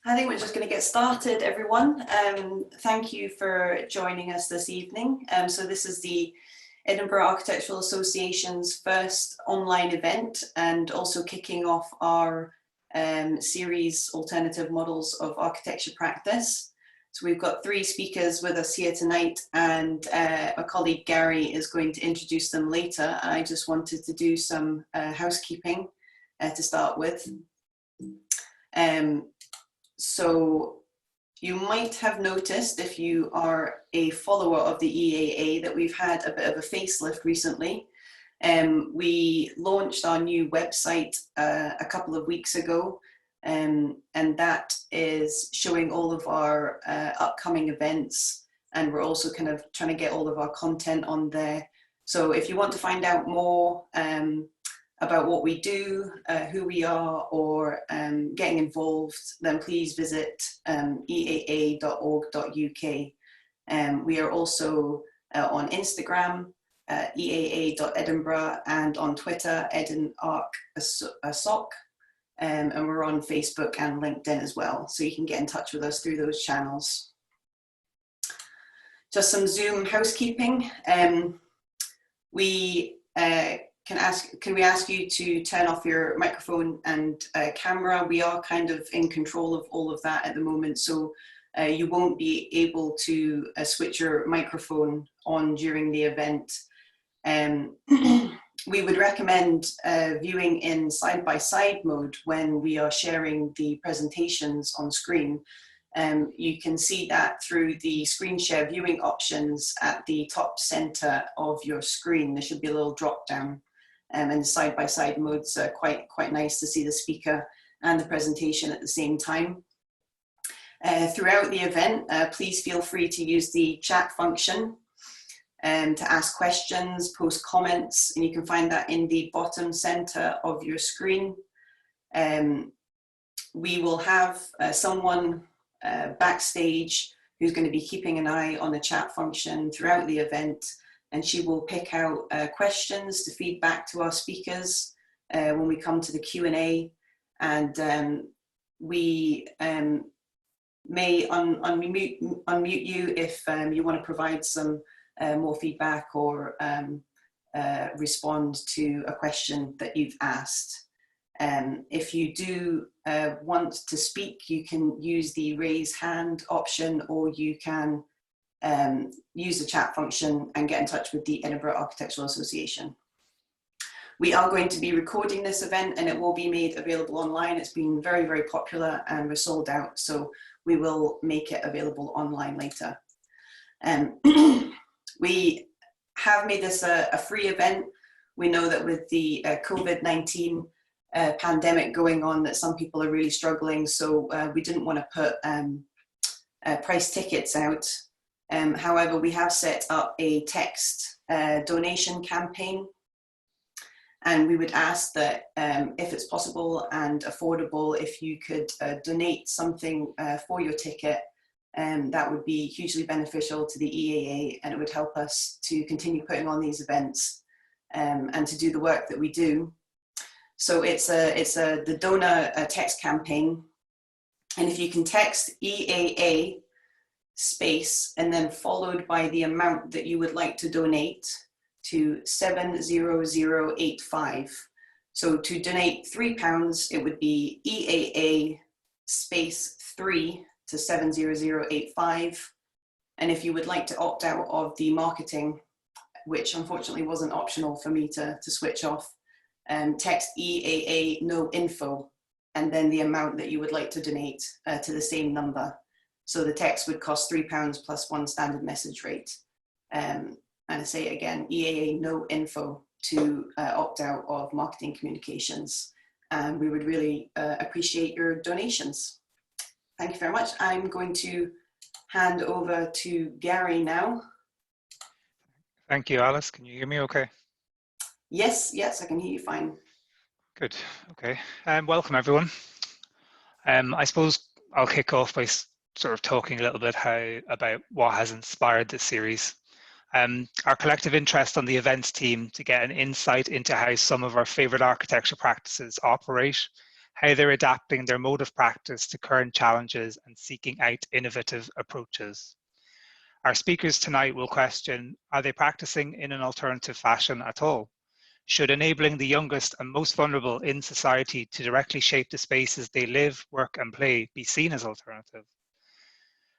I think we're just going to get started, everyone. Thank you for joining us this evening. So this is the Edinburgh Architectural Association's first online event, and also kicking off our series, Alternative Models of Architecture Practice. So we've got three speakers with us here tonight, and my colleague Gary is going to introduce them later. I just wanted to do some housekeeping to start with. So you might have noticed, if you are a follower of the EAA, that we've had a bit of a facelift recently. We launched our new website a couple of weeks ago, and that is showing all of our upcoming events, and we're also kind of trying to get all of our content on there. So if you want to find out more about what we do, who we are, or getting involved, then please visit eaa.org.uk. We are also on Instagram, eaa.edinburgh, and on Twitter, edinarcsoc, and we're on Facebook and LinkedIn as well, so you can get in touch with us through those channels. Just some Zoom housekeeping. Can we ask you to turn off your microphone and camera? We are kind of in control of all of that at the moment, so you won't be able to switch your microphone on during the event. We would recommend viewing in side-by-side mode when we are sharing the presentations on screen. You can see that through the screen share viewing options at the top center of your screen. There should be a little drop down. And the side-by-side mode's quite nice to see the speaker and the presentation at the same time. Throughout the event, please feel free to use the chat function to ask questions, post comments, and you can find that in the bottom center of your screen. We will have someone backstage who's going to be keeping an eye on the chat function throughout the event, and she will pick out questions to feed back to our speakers when we come to the Q&A, and we may unmute you if you want to provide some more feedback or respond to a question that you've asked. If you do want to speak, you can use the raise hand option, or you can use the chat function and get in touch with the Edinburgh Architectural Association. We are going to be recording this event, and it will be made available online. It's been very, very popular, and we're sold out, so we will make it available online later. We have made this a free event. We know that with the COVID-19 pandemic going on, that some people are really struggling, so we didn't want to put price tickets out. However, we have set up a text donation campaign, and we would ask that if it's possible and affordable, if you could donate something for your ticket, that would be hugely beneficial to the EAA, and it would help us to continue putting on these events and to do the work that we do. So it's the donor text campaign, and if you can text EAA space and then followed by the amount that you would like to donate to 70085. So to donate £3, it would be EAA space 3 to 70085. And if you would like to opt out of the marketing, which unfortunately wasn't optional for me to switch off, text EAA no info and then the amount that you would like to donate to the same number. So the text would cost £3 plus one standard message rate. And I say it again, EAA no info to opt out of marketing communications. And we would really appreciate your donations. Thank you very much. I'm going to hand over to Gary now. Thank you, Alice. Can you hear me okay? Yes, I can hear you fine. Good, okay. Welcome everyone. I suppose I'll kick off by sort of talking a little bit about what has inspired this series. Our collective interest on the events team to get an insight into how some of our favorite architecture practices operate how they're adapting their mode of practice to current challenges and seeking out innovative approaches. Our speakers tonight will question, are they practicing in an alternative fashion at all? Should enabling the youngest and most vulnerable in society to directly shape the spaces they live, work and play be seen as alternative?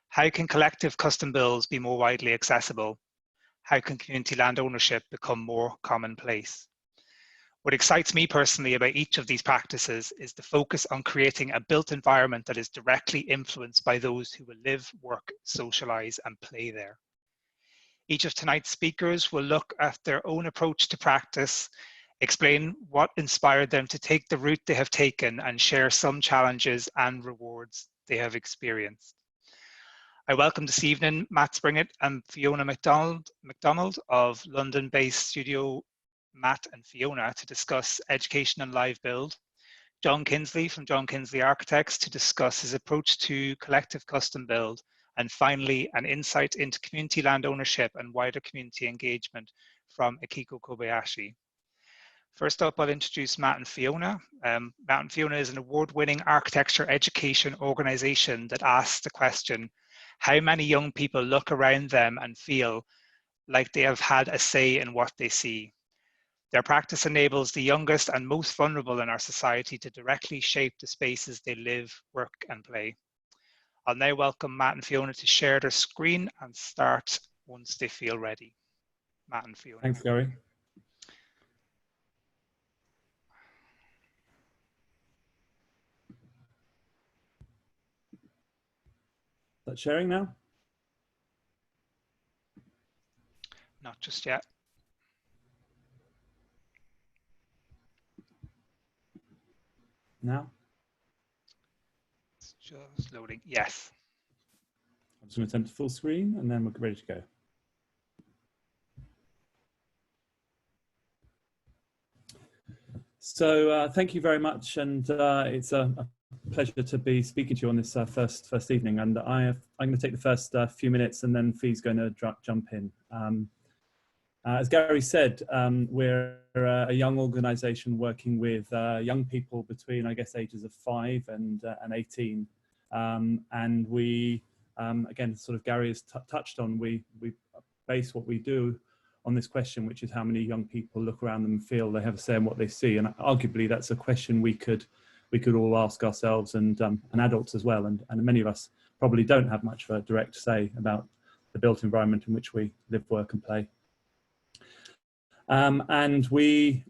How can collective custom builds be more widely accessible? How can community land ownership become more commonplace? What excites me personally about each of these practices is the focus on creating a built environment that is directly influenced by those who will live, work, socialise and play there. Each of tonight's speakers will look at their own approach to practice, explain what inspired them to take the route they have taken and share some challenges and rewards they have experienced. I welcome this evening Matt Springett and Fiona MacDonald of London-based studio Matt+Fiona to discuss education and live build, John Kinsley from John Kinsley Architects to discuss his approach to collective custom build, and finally an insight into community land ownership and wider community engagement from Akiko Kobayashi. First up, I'll introduce Matt+Fiona. Matt+Fiona is an award-winning architecture education organisation that asks the question, how many young people look around them and feel like they have had a say in what they see? Their practice enables the youngest and most vulnerable in our society to directly shape the spaces they live, work and play. I'll now welcome Matt+Fiona to share their screen and start once they feel ready. Matt+Fiona. Thanks, Gary. Is that sharing now? Not just yet. Now? It's just loading. Yes. I'm just going to turn to full screen and then we're ready to go. So thank you very much, and it's a pleasure to be speaking to you on this first evening. And I'm going to take the first few minutes, and then Fee's going to jump in. As Gary said, we're a young organisation working with young people between, I guess, ages of 5 and 18, and we, again, sort of Gary has touched on, we base what we do on this question, which is how many young people look around them and feel they have a say in what they see. And arguably that's a question we could all ask ourselves and adults as well. And many of us probably don't have much of a direct say about the built environment in which we live, work and play. And we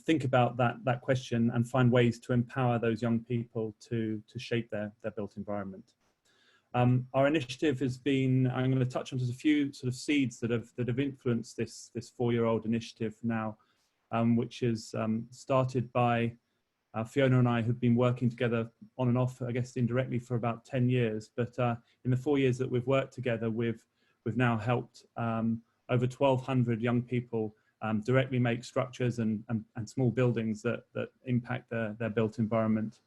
think about that question and find ways to empower those young people to shape their built environment. Our initiative has been, I'm going to touch on just a few sort of seeds that have influenced this 4-year-old initiative now, which is started by Fiona and I, who've been working together on and off, I guess indirectly, for about 10 years. But in the 4 years that we've worked together, we've now helped over 1,200 young people directly make structures and small buildings that impact their built environment.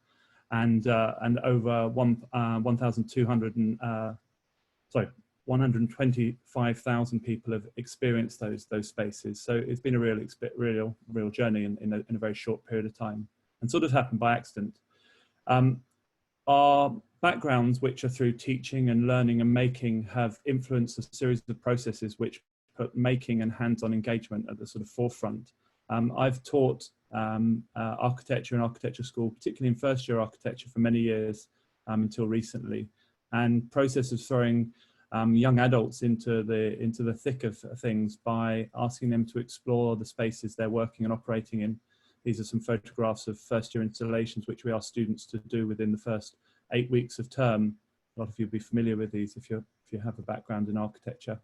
And over 125,000 people have experienced those spaces. So it's been a real journey in a very short period of time, and sort of happened by accident. Our backgrounds, which are through teaching and learning and making, have influenced a series of processes which put making and hands-on engagement at the sort of forefront. I've taught architecture in architecture school, particularly in first-year architecture, for many years until recently, and processes throwing young adults into the thick of things by asking them to explore the spaces they're working and operating in. These are some photographs of first-year installations which we ask students to do within the first 8 weeks of term. A lot of you will be familiar with these if you have a background in architecture.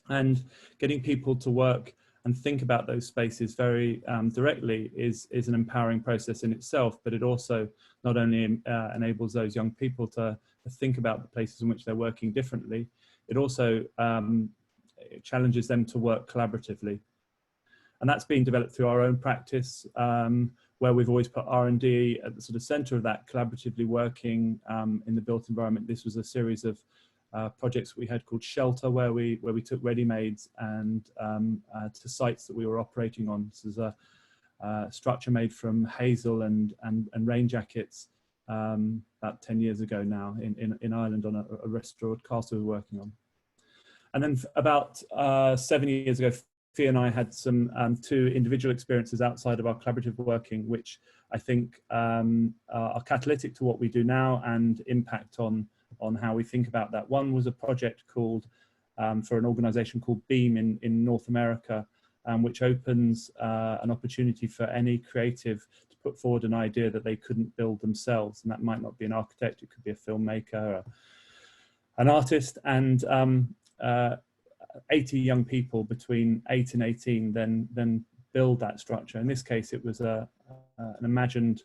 And getting people to work and think about those spaces very directly is an empowering process in itself, but it also not only enables those young people to think about the places in which they're working differently, it also it challenges them to work collaboratively. And that's been developed through our own practice, where we've always put R&D at the sort of center of that, collaboratively working in the built environment. This was a series of projects we had called Shelter, where we took ready-mades and to sites that we were operating on. This is structure made from hazel and rain jackets about 10 years ago now in Ireland on a restored castle we're working on. And then about 7 years ago, Fia and I had some two individual experiences outside of our collaborative working, which I think are catalytic to what we do now and impact on how we think about that. One was a project called, for an organization called Beam in North America, which opens an opportunity for any creative to put forward an idea that they couldn't build themselves. And that might not be an architect, it could be a filmmaker, an artist, and 80 young people between 8 and 18 then build that structure. In this case, it was an imagined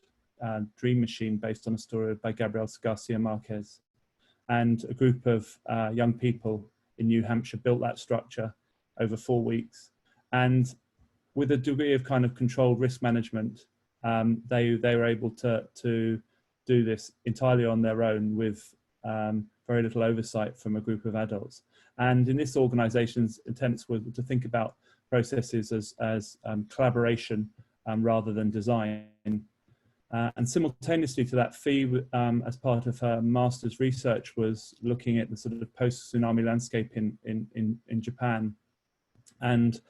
dream machine based on a story by Gabriel Garcia Marquez. And a group of young people in New Hampshire built that structure over 4 weeks. And with a degree of kind of controlled risk management, they were able to do this entirely on their own with very little oversight from a group of adults. And in this organization's attempts were to think about processes as collaboration rather than design. And simultaneously to that, Fee, as part of her master's research, was looking at the sort of post-tsunami landscape in Japan, and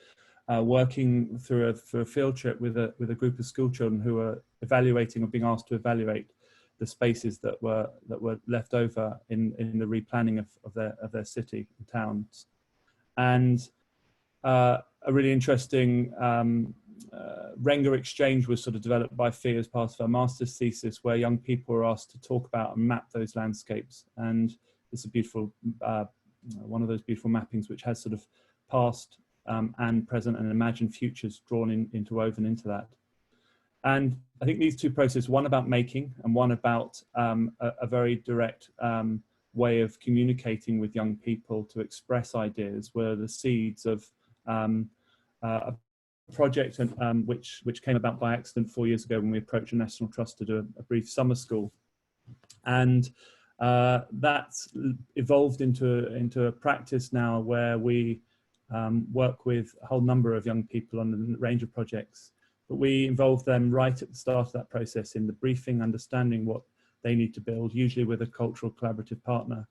working through a field trip with a group of school children who were evaluating or being asked to evaluate the spaces that were left over in the replanning of their city and towns. And a really interesting Renga exchange was sort of developed by Fee as part of her master's thesis, where young people were asked to talk about and map those landscapes. And it's a beautiful, one of those beautiful mappings which has sort of past and present and imagined futures drawn interwoven into that. And I think these two processes, one about making and one about a very direct way of communicating with young people to express ideas, were the seeds of a project which came about by accident 4 years ago when we approached a National Trust to do a brief summer school. And that's evolved into a practice now where we work with a whole number of young people on a range of projects. But we involve them right at the start of that process in the briefing, understanding what they need to build, usually with a cultural collaborative partner.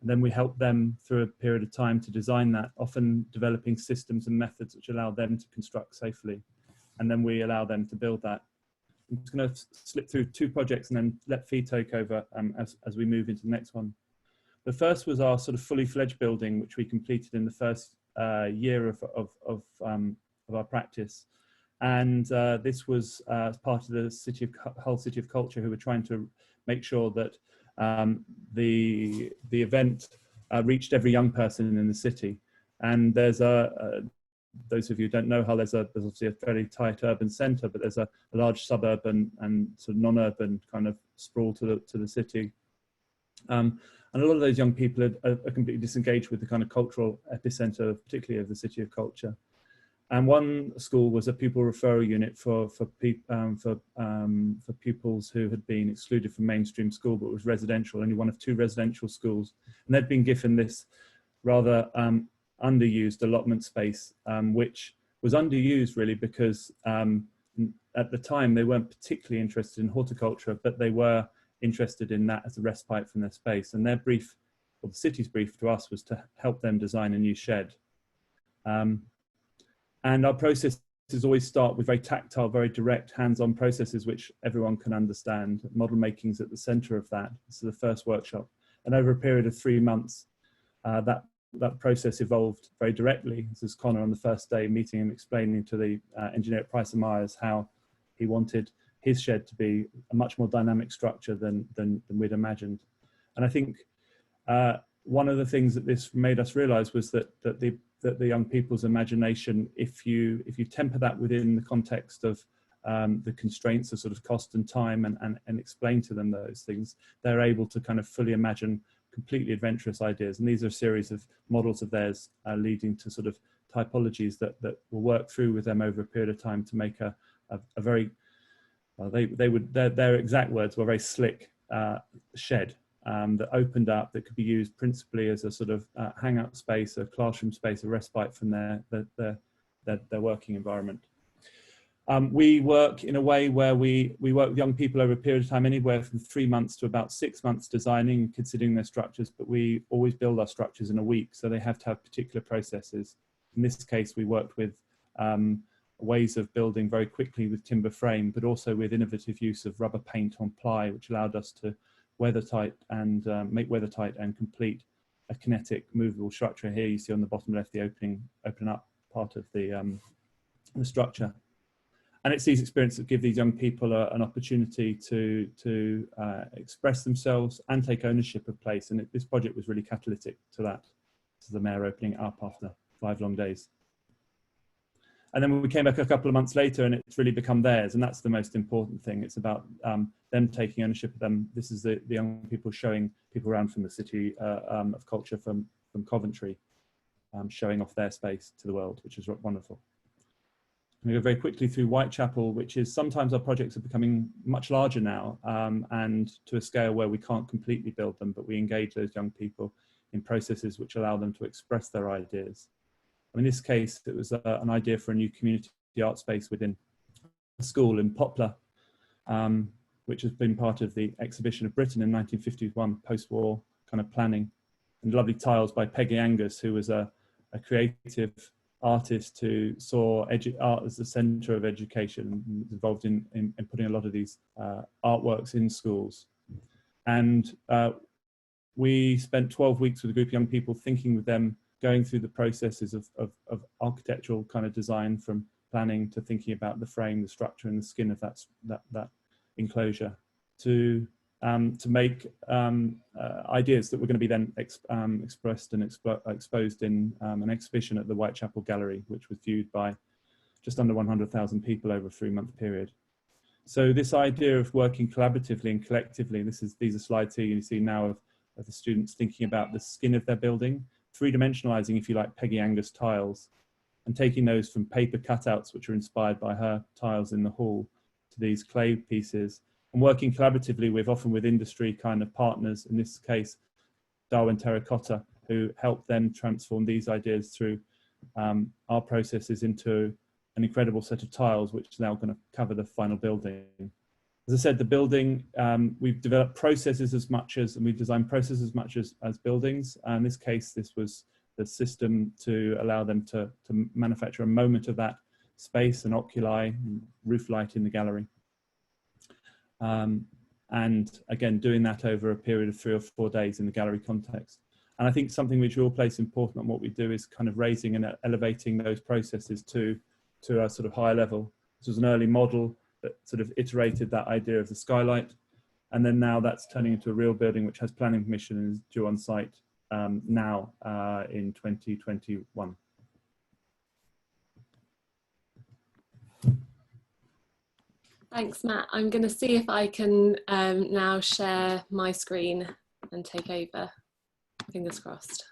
And then we help them through a period of time to design that, often developing systems and methods which allow them to construct safely. And then we allow them to build that. I'm just going to slip through two projects and then let Fee take over as we move into the next one. The first was our sort of fully fledged building, which we completed in the first year of our practice. And this was as part of the Hull City of Culture, who were trying to make sure that the event reached every young person in the city. And there's those of you who don't know Hull, there's obviously a fairly tight urban centre, but there's a large suburban and sort of non-urban kind of sprawl to the city. And a lot of those young people are completely disengaged with the kind of cultural epicentre, particularly of the City of Culture. And one school was a pupil referral unit for pupils who had been excluded from mainstream school, but was residential, only one of two residential schools. And they'd been given this rather underused allotment space, which was underused really because at the time they weren't particularly interested in horticulture, but they were interested in that as a respite from their space. And their brief, or the city's brief to us, was to help them design a new shed. And our processes always start with very tactile, very direct, hands-on processes which everyone can understand. Model making is at the centre of that. This is the first workshop. And over a period of 3 months, that process evolved very directly. This is Connor on the first day meeting him, explaining to the engineer at Price & Myers how he wanted his shed to be a much more dynamic structure than we'd imagined. And I think one of the things that this made us realise was that the young people's imagination, if you temper that within the context of the constraints of sort of cost and time and explain to them those things, they're able to kind of fully imagine completely adventurous ideas. And these are a series of models of theirs leading to sort of typologies that will work through with them over a period of time to make a very, well, their exact words were very slick shed that opened up, that could be used principally as a sort of hangout space, a classroom space, a respite from their working environment. We work in a way where we work with young people over a period of time, anywhere from 3 months to about 6 months designing and considering their structures, but we always build our structures in a week, so they have to have particular processes. In this case, we worked with ways of building very quickly with timber frame, but also with innovative use of rubber paint on ply, which allowed us to weathertight and make weathertight and complete a kinetic movable structure. Here you see on the bottom left the open up part of the structure. And it's these experiences that give these young people an opportunity to express themselves and take ownership of place. And this project was really catalytic to that. This is the mayor opening it up after 5 long days. And then we came back a couple of months later and it's really become theirs. And that's the most important thing. It's about them taking ownership of them. This is the young people showing people around from the city of culture from Coventry, showing off their space to the world, which is wonderful. We go very quickly through Whitechapel, which is sometimes our projects are becoming much larger now and to a scale where we can't completely build them, but we engage those young people in processes which allow them to express their ideas. In this case, it was an idea for a new community art space within a school in Poplar, which has been part of the exhibition of Britain in 1951, post-war kind of planning, and lovely tiles by Peggy Angus, who was a creative artist who saw art as the centre of education and was involved in putting a lot of these artworks in schools. And we spent 12 weeks with a group of young people thinking with them, going through the processes of architectural kind of design, from planning to thinking about the frame, the structure and the skin of that enclosure, to make ideas that were going to be then expressed and exposed in an exhibition at the Whitechapel Gallery, which was viewed by just under 100,000 people over a 3-month period. So this idea of working collaboratively and collectively, these are slides here you see now of the students thinking about the skin of their building, three-dimensionalizing, if you like, Peggy Angus tiles, and taking those from paper cutouts, which are inspired by her tiles in the hall, to these clay pieces, and working collaboratively often with industry kind of partners, in this case, Darwin Terracotta, who helped them transform these ideas through our processes into an incredible set of tiles, which is now going to cover the final building. As I said, the building, we've developed processes as much as, and we've designed processes as much as buildings. In this case, this was the system to allow them to manufacture a moment of that space, an oculi, roof light in the gallery. And again, doing that over a period of 3 or 4 days in the gallery context. And I think something which we all place important on what we do is kind of raising and elevating those processes to a sort of higher level. This was an early model that sort of iterated that idea of the skylight. And then now that's turning into a real building which has planning permission and is due on site now in 2021. Thanks, Matt. I'm going to see if I can now share my screen and take over. Fingers crossed.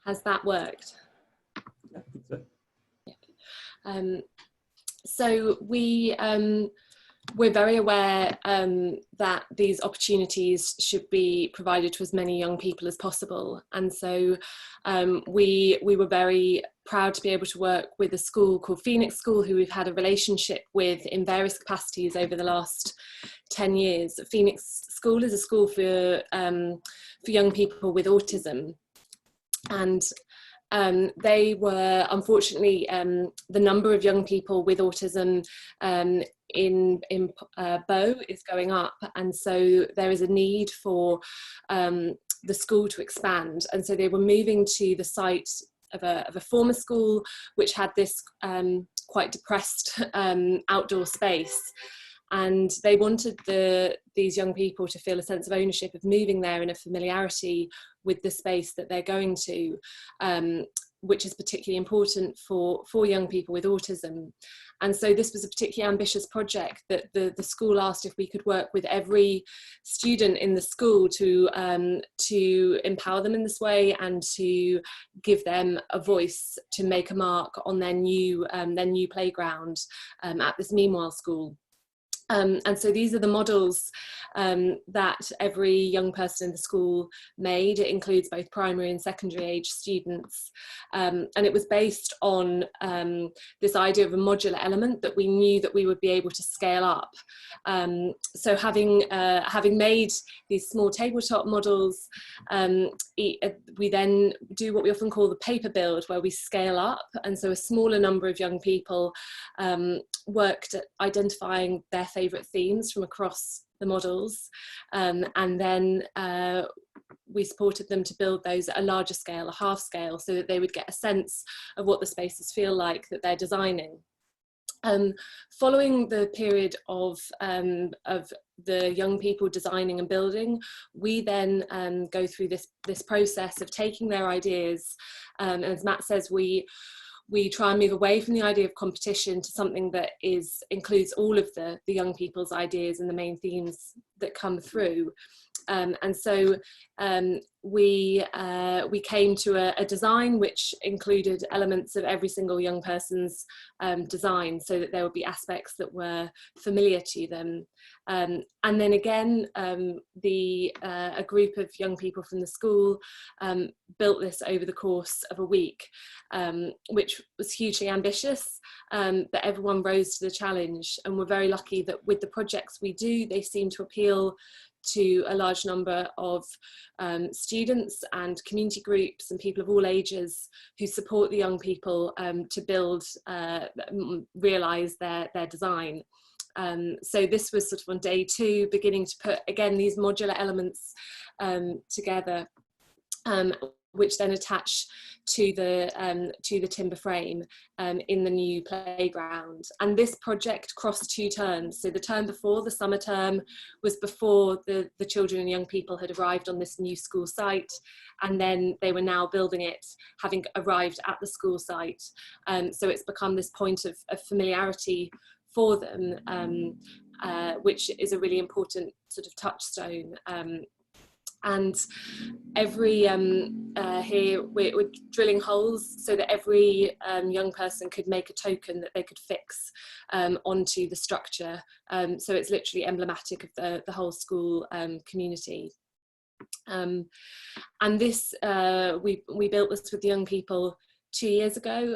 Has that worked? Yeah, I think so. Yep. So we're very aware that these opportunities should be provided to as many young people as possible. And so we were very proud to be able to work with a school called Phoenix School, who we've had a relationship with in various capacities over the last 10 years. Phoenix School is a school for young people with autism. And they were, unfortunately, the number of young people with autism in Bow is going up, and so there is a need for the school to expand. And so they were moving to the site of a former school which had this quite depressed outdoor space, and they wanted these young people to feel a sense of ownership of moving there and a familiarity with the space that they're going to, which is particularly important for young people with autism. And so this was a particularly ambitious project that the school asked if we could work with every student in the school to empower them in this way and to give them a voice to make a mark on their new playground at this Meanwhile school. And so these are the models that every young person in the school made. It includes both primary and secondary age students. And it was based on this idea of a modular element that we knew that we would be able to scale up. So having made these small tabletop models, we then do what we often call the paper build, where we scale up. And so a smaller number of young people worked at identifying their favourite themes from across the models, and then we supported them to build those at a larger scale, a half scale, so that they would get a sense of what the spaces feel like that they're designing. Following the period of the young people designing and building, we then go through this process of taking their ideas, and as Matt says, we try and move away from the idea of competition to something that includes all of the young people's ideas and the main themes that come through. And so we came to a design which included elements of every single young person's design, so that there would be aspects that were familiar to them. And then again, a group of young people from the school built this over the course of a week, which was hugely ambitious, but everyone rose to the challenge, and we're very lucky that with the projects we do, they seem to appeal to a large number of students and community groups and people of all ages who support the young people to build, realise their design. So this was sort of on day 2, beginning to put, again, these modular elements together, which then attach to the timber frame in the new playground. And this project crossed 2 terms. So the term before, the summer term, was before the children and young people had arrived on this new school site, and then they were now building it, having arrived at the school site. So it's become this point of familiarity for them, which is a really important sort of touchstone. And every here we're drilling holes so that every young person could make a token that they could fix onto the structure. So it's literally emblematic of the whole school community. And this we built this with the young people 2 years ago.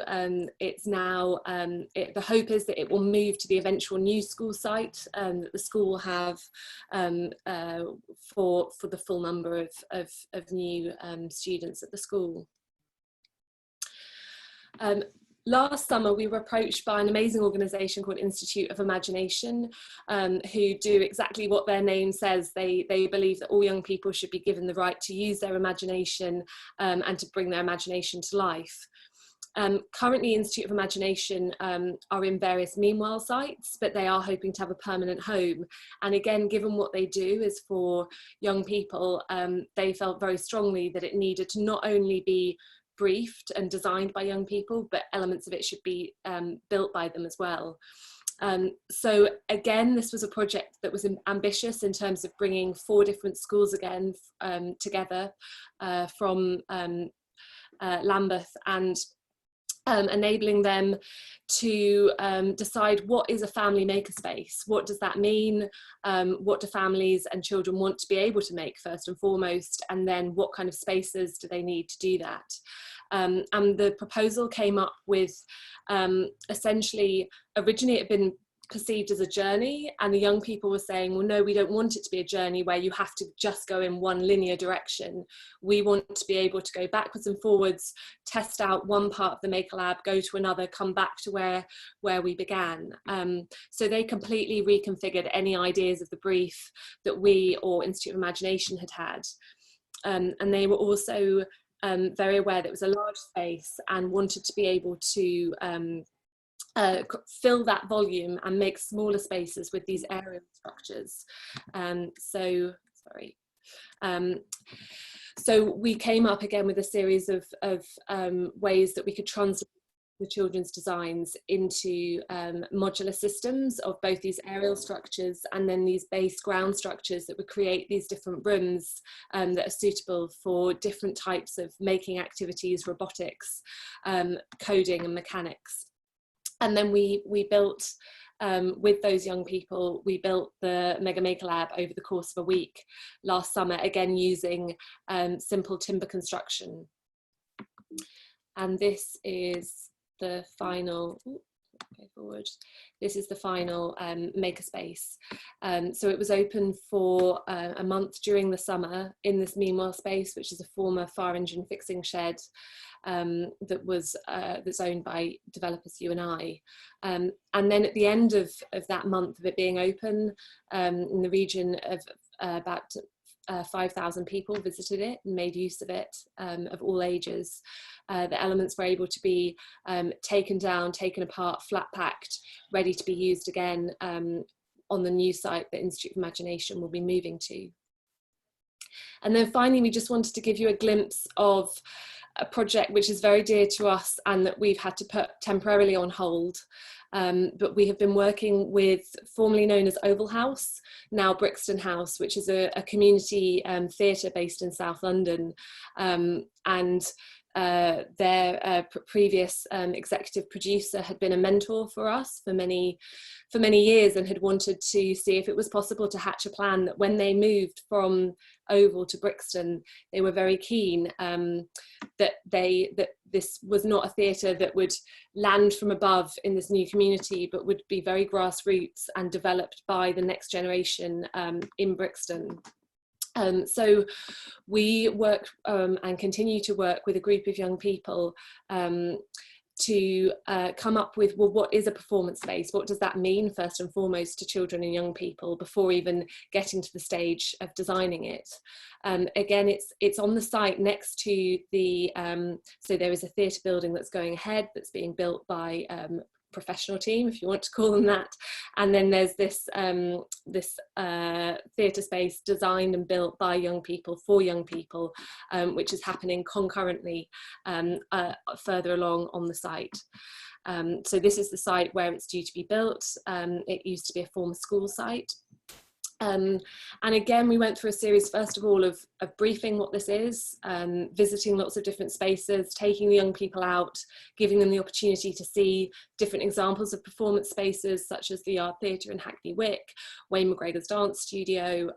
It's now, the hope is that it will move to the eventual new school site that the school will have for the full number of new students at the school. Last summer, we were approached by an amazing organisation called Institute of Imagination, who do exactly what their name says. They believe that all young people should be given the right to use their imagination and to bring their imagination to life. Currently, Institute of Imagination are in various Meanwhile sites, but they are hoping to have a permanent home. And again, given what they do is for young people, they felt very strongly that it needed to not only be briefed and designed by young people, but elements of it should be built by them as well. So again, this was a project that was ambitious in terms of bringing 4 different schools again together from Lambeth, and enabling them to decide what is a family makerspace, what does that mean, what do families and children want to be able to make first and foremost, and then what kind of spaces do they need to do that. And the proposal came up with essentially, originally it had been perceived as a journey, and the young people were saying, well, no, we don't want it to be a journey where you have to just go in one linear direction. We want to be able to go backwards and forwards, test out one part of the Maker Lab, go to another, come back to where we began. So they completely reconfigured any ideas of the brief that we or Institute of Imagination had. And they were also very aware that it was a large space and wanted to be able to fill that volume and make smaller spaces with these aerial structures. So we came up again with a series of ways that we could translate the children's designs into modular systems of both these aerial structures and then these base ground structures that would create these different rooms that are suitable for different types of making activities, robotics, coding and mechanics. And then we built with those young people, we built the Mega Maker Lab over the course of a week last summer, again using simple timber construction. And this is the final, go forward. This is the final makerspace. So it was open for a month during the summer in this Meanwhile space, which is a former fire engine fixing shed that's owned by developers you and I. And then at the end of that month of it being open, in the region of about 5,000 people visited it and made use of it, of all ages. The elements were able to be taken down, taken apart, flat packed, ready to be used again on the new site that Institute of Imagination will be moving to. And then finally, we just wanted to give you a glimpse of a project which is very dear to us and that we've had to put temporarily on hold. But we have been working with, formerly known as Oval House, now Brixton House, which is a community theatre based in South London. Their previous executive producer had been a mentor for us for many years and had wanted to see if it was possible to hatch a plan that when they moved from Oval to Brixton, they were very keen that this was not a theatre that would land from above in this new community, but would be very grassroots and developed by the next generation in Brixton. So we work and continue to work with a group of young people to come up with, well, what is a performance space? What does that mean, first and foremost, to children and young people before even getting to the stage of designing it? Again, it's on the site next to the, so there is a theatre building that's going ahead that's being built by professional team, if you want to call them that, and then there's this theatre space designed and built by young people for young people, which is happening concurrently further along on the site. So this is the site where it's due to be built. It used to be a former school site. And again, we went through a series, first of all, of briefing what this is, visiting lots of different spaces, taking the young people out, giving them the opportunity to see different examples of performance spaces, such as the Yard Theatre in Hackney Wick, Wayne McGregor's Dance Studio,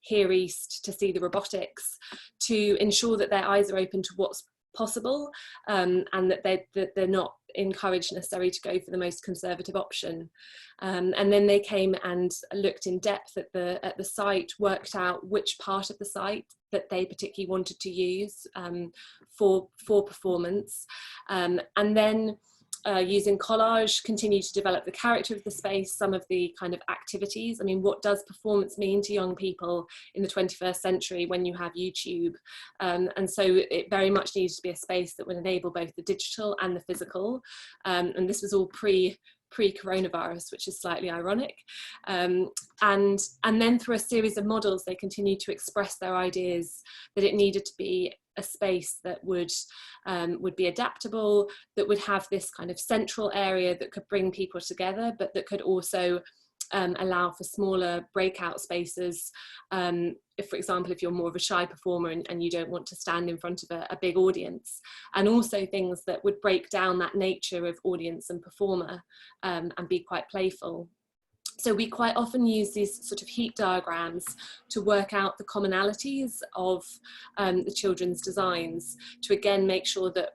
Here East, to see the robotics, to ensure that their eyes are open to what's possible, and that they're not encouraged necessarily to go for the most conservative option. And then they came and looked in depth at the site, worked out which part of the site that they particularly wanted to use for performance, and then using collage, continue to develop the character of the space, some of the kind of activities. I mean, what does performance mean to young people in the 21st century when you have YouTube? And so it very much needed to be a space that would enable both the digital and the physical. And this was all pre-coronavirus, which is slightly ironic. And then through a series of models, they continued to express their ideas that it needed to be a space that would be adaptable, that would have this kind of central area that could bring people together, but that could also allow for smaller breakout spaces. If, for example, if you're more of a shy performer and you don't want to stand in front of a big audience, and also things that would break down that nature of audience and performer and be quite playful. So we quite often use these sort of heat diagrams to work out the commonalities of the children's designs, to again make sure that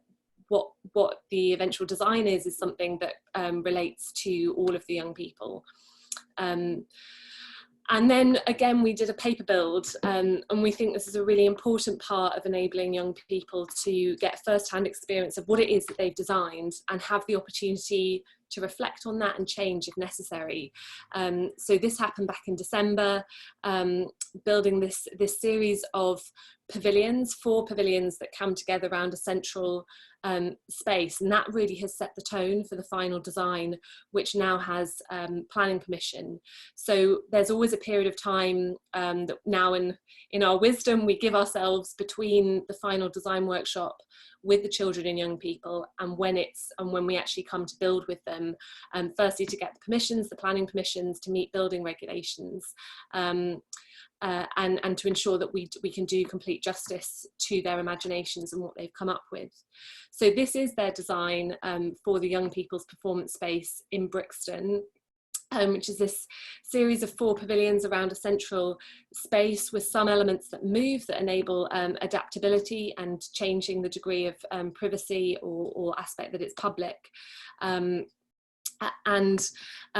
what the eventual design is something that relates to all of the young people. And then again, we did a paper build, and we think this is a really important part of enabling young people to get first-hand experience of what it is that they've designed and have the opportunity to reflect on that and change if necessary. So this happened back in December, building this series of pavilions, 4 pavilions that come together around a central space, and that really has set the tone for the final design, which now has planning permission. So there's always a period of time that now in our wisdom we give ourselves between the final design workshop with the children and young people and when we actually come to build with them, firstly to get the permissions, the planning permissions, to meet building regulations, and to ensure that we can do complete justice to their imaginations and what they've come up with. So this is their design for the young people's performance space in Brixton. which is this series of 4 pavilions around a central space with some elements that move, that enable adaptability and changing the degree of privacy or aspect that it's public. And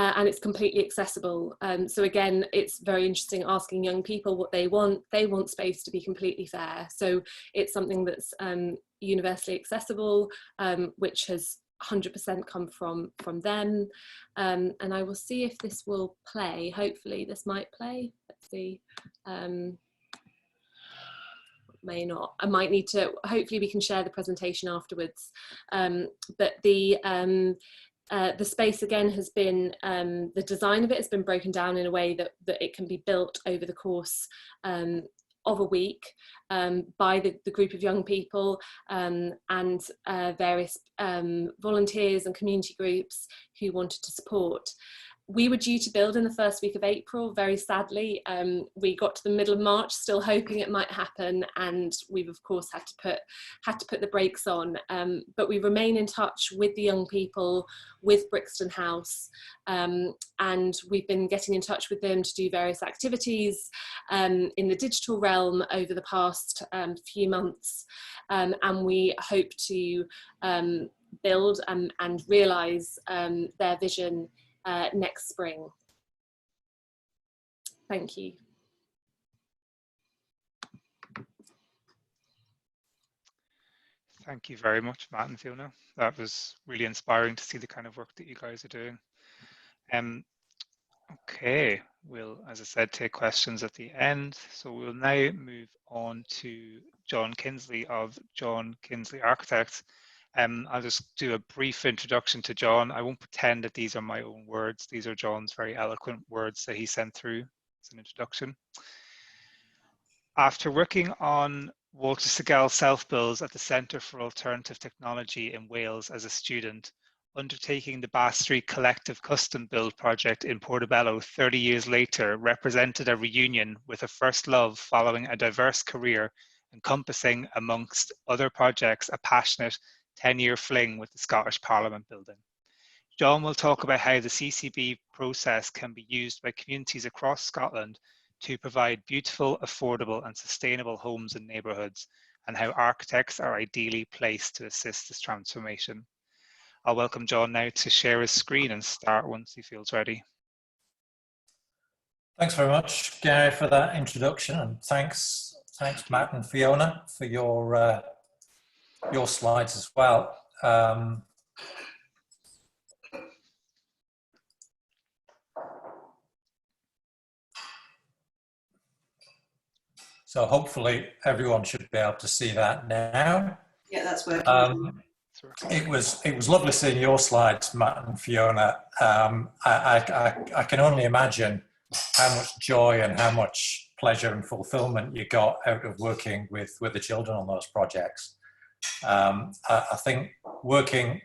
it's completely accessible. So again, it's very interesting asking young people what they want. They want space to be completely fair. So it's something that's universally accessible, which has 100% come from them. And I will see if this will play. Hopefully this might play. Let's see. May not. I might need to, hopefully we can share the presentation afterwards. But the space again has been, the design of it has been broken down in a way that it can be built over the course of a week by the group of young people and various volunteers and community groups who wanted to support. We were due to build in the first week of April. Very sadly, we got to the middle of March still hoping it might happen, and we've of course had to put the brakes on. But we remain in touch with the young people, with Brixton House, and we've been getting in touch with them to do various activities in the digital realm over the past few months, and we hope to build and realise their vision next spring. Thank you. Thank you very much, Matt and Fiona. That was really inspiring to see the kind of work that you guys are doing. Okay, we'll, as I said, take questions at the end. So we'll now move on to John Kinsley of John Kinsley Architects. I'll just do a brief introduction to John. I won't pretend that these are my own words. These are John's very eloquent words that he sent through as an introduction. After working on Walter Segal self-builds at the Centre for Alternative Technology in Wales as a student, undertaking the Bass Street Collective custom build project in Portobello 30 years later represented a reunion with a first love following a diverse career encompassing, amongst other projects, a passionate 10-year fling with the Scottish Parliament building. John will talk about how the CCB process can be used by communities across Scotland to provide beautiful, affordable and sustainable homes and neighbourhoods, and how architects are ideally placed to assist this transformation. I'll welcome John now to share his screen and start once he feels ready. Thanks very much, Gary, for that introduction, and thanks Matt and Fiona for your slides as well. So hopefully everyone should be able to see that now. Yeah, that's working. It was lovely seeing your slides, Matt and Fiona. I can only imagine how much joy and how much pleasure and fulfillment you got out of working with the children on those projects. I think working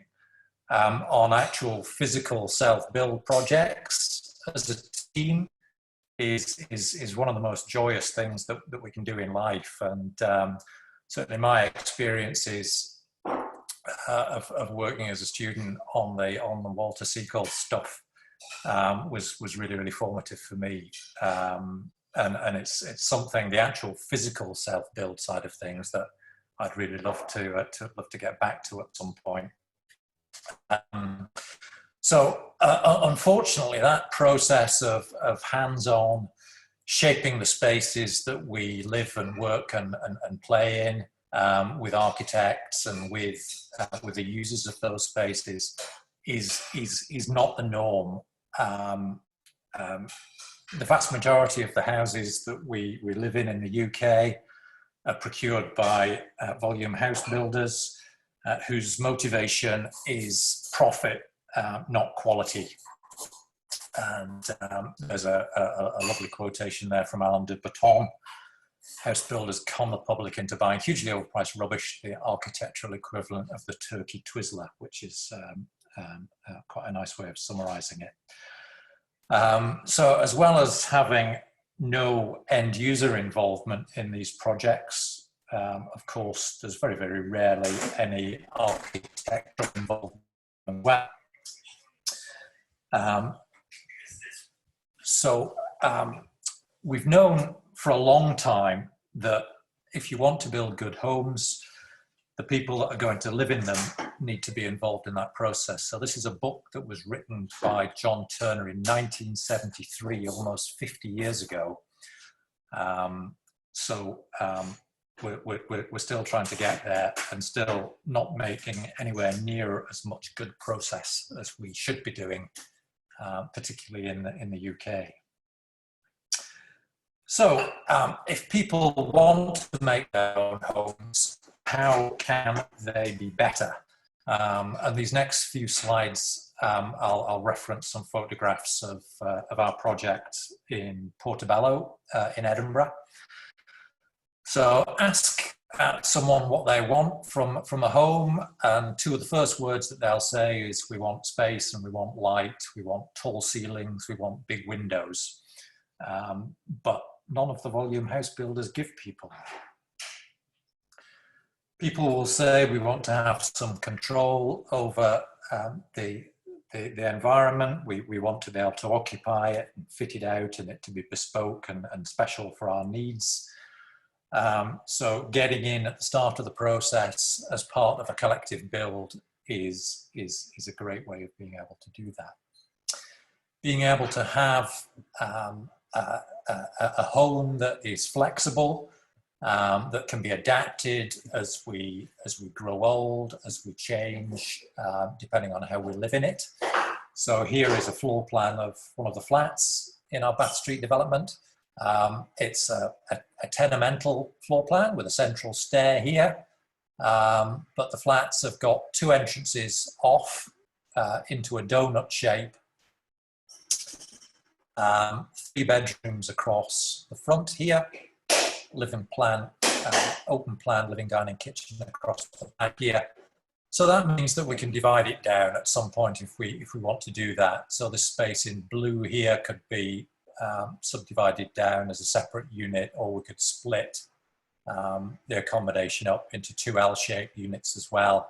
on actual physical self-build projects as a team is one of the most joyous things that we can do in life, and certainly my experiences of working as a student on the Walter Segal stuff was really formative for me, and it's something, the actual physical self-build side of things, that I'd really love to get back to at some point. So unfortunately, that process of hands-on shaping the spaces that we live and work and play in with architects and with the users of those spaces is not the norm. The vast majority of the houses that we live in the UK are procured by volume house builders whose motivation is profit, not quality. And there's a lovely quotation there from Alain de Botton: house builders con the public into buying hugely overpriced rubbish, the architectural equivalent of the turkey Twizzler, which is quite a nice way of summarising it. So as well as having no end user involvement in these projects, of course, there's very rarely any architectural involvement. Well, So we've known for a long time that if you want to build good homes, the people that are going to live in them need to be involved in that process. So this is a book that was written by John Turner in 1973, almost 50 years ago. We're still trying to get there and still not making anywhere near as much good process as we should be doing, particularly in the UK. So if people want to make their own homes, how can they be better? And these next few slides, I'll reference some photographs of our project in Portobello in Edinburgh. So ask someone what they want from a home, and two of the first words that they'll say is, we want space and we want light, we want tall ceilings, we want big windows. But none of the volume house builders give people that. People will say, we want to have some control over the environment. We want to be able to occupy it and fit it out and it to be bespoke and special for our needs. So getting in at the start of the process as part of a collective build is a great way of being able to do that. Being able to have a home that is flexible, that can be adapted as we grow old, as we change, depending on how we live in it. So here is a floor plan of one of the flats in our Bath Street development. It's a tenemental floor plan with a central stair here, but the flats have got two entrances off into a donut shape, 3 bedrooms across the front here, living plan, open plan, living, dining, kitchen across the back here. So that means that we can divide it down at some point if we want to do that. So this space in blue here could be subdivided down as a separate unit, or we could split the accommodation up into 2 L-shaped units as well,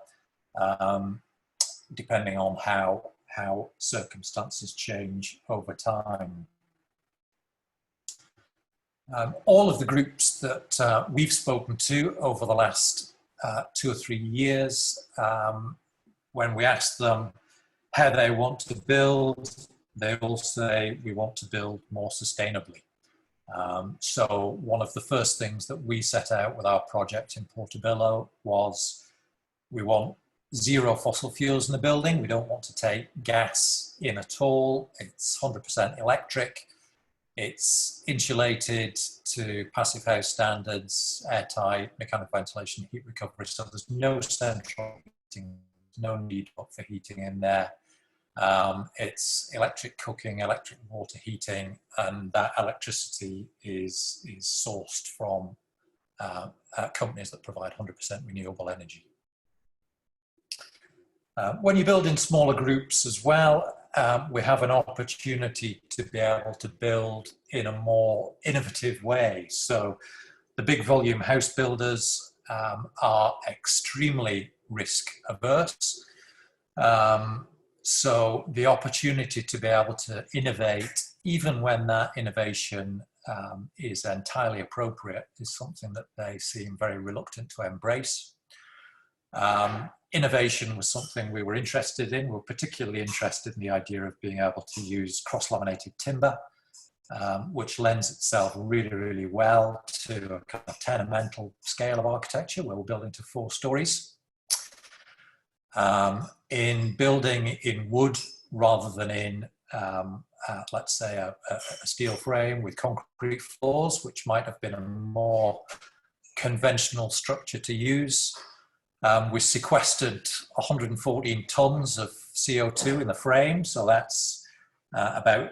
depending on how circumstances change over time. All of the groups that we've spoken to over the last 2 or 3 years, when we ask them how they want to build, they all say, we want to build more sustainably. So one of the first things that we set out with our project in Portobello was, we want 0 fossil fuels in the building. We don't want to take gas in at all. It's 100% electric. It's insulated to passive house standards, airtight, mechanical ventilation, heat recovery. So there's no central heating, no need for heating in there. It's electric cooking, electric water heating, and that electricity is sourced from companies that provide 100% renewable energy. When you build in smaller groups as well, we have an opportunity to be able to build in a more innovative way. So the big volume house builders are extremely risk averse. So the opportunity to be able to innovate, even when that innovation is entirely appropriate, is something that they seem very reluctant to embrace. Innovation was something we were interested in. We're particularly interested in the idea of being able to use cross-laminated timber, which lends itself really, really well to a kind of tenemental scale of architecture where we're building to 4 stories. In building in wood rather than in, let's say, a steel frame with concrete floors, which might have been a more conventional structure to use. We sequestered 114 tons of CO2 in the frame, so that's about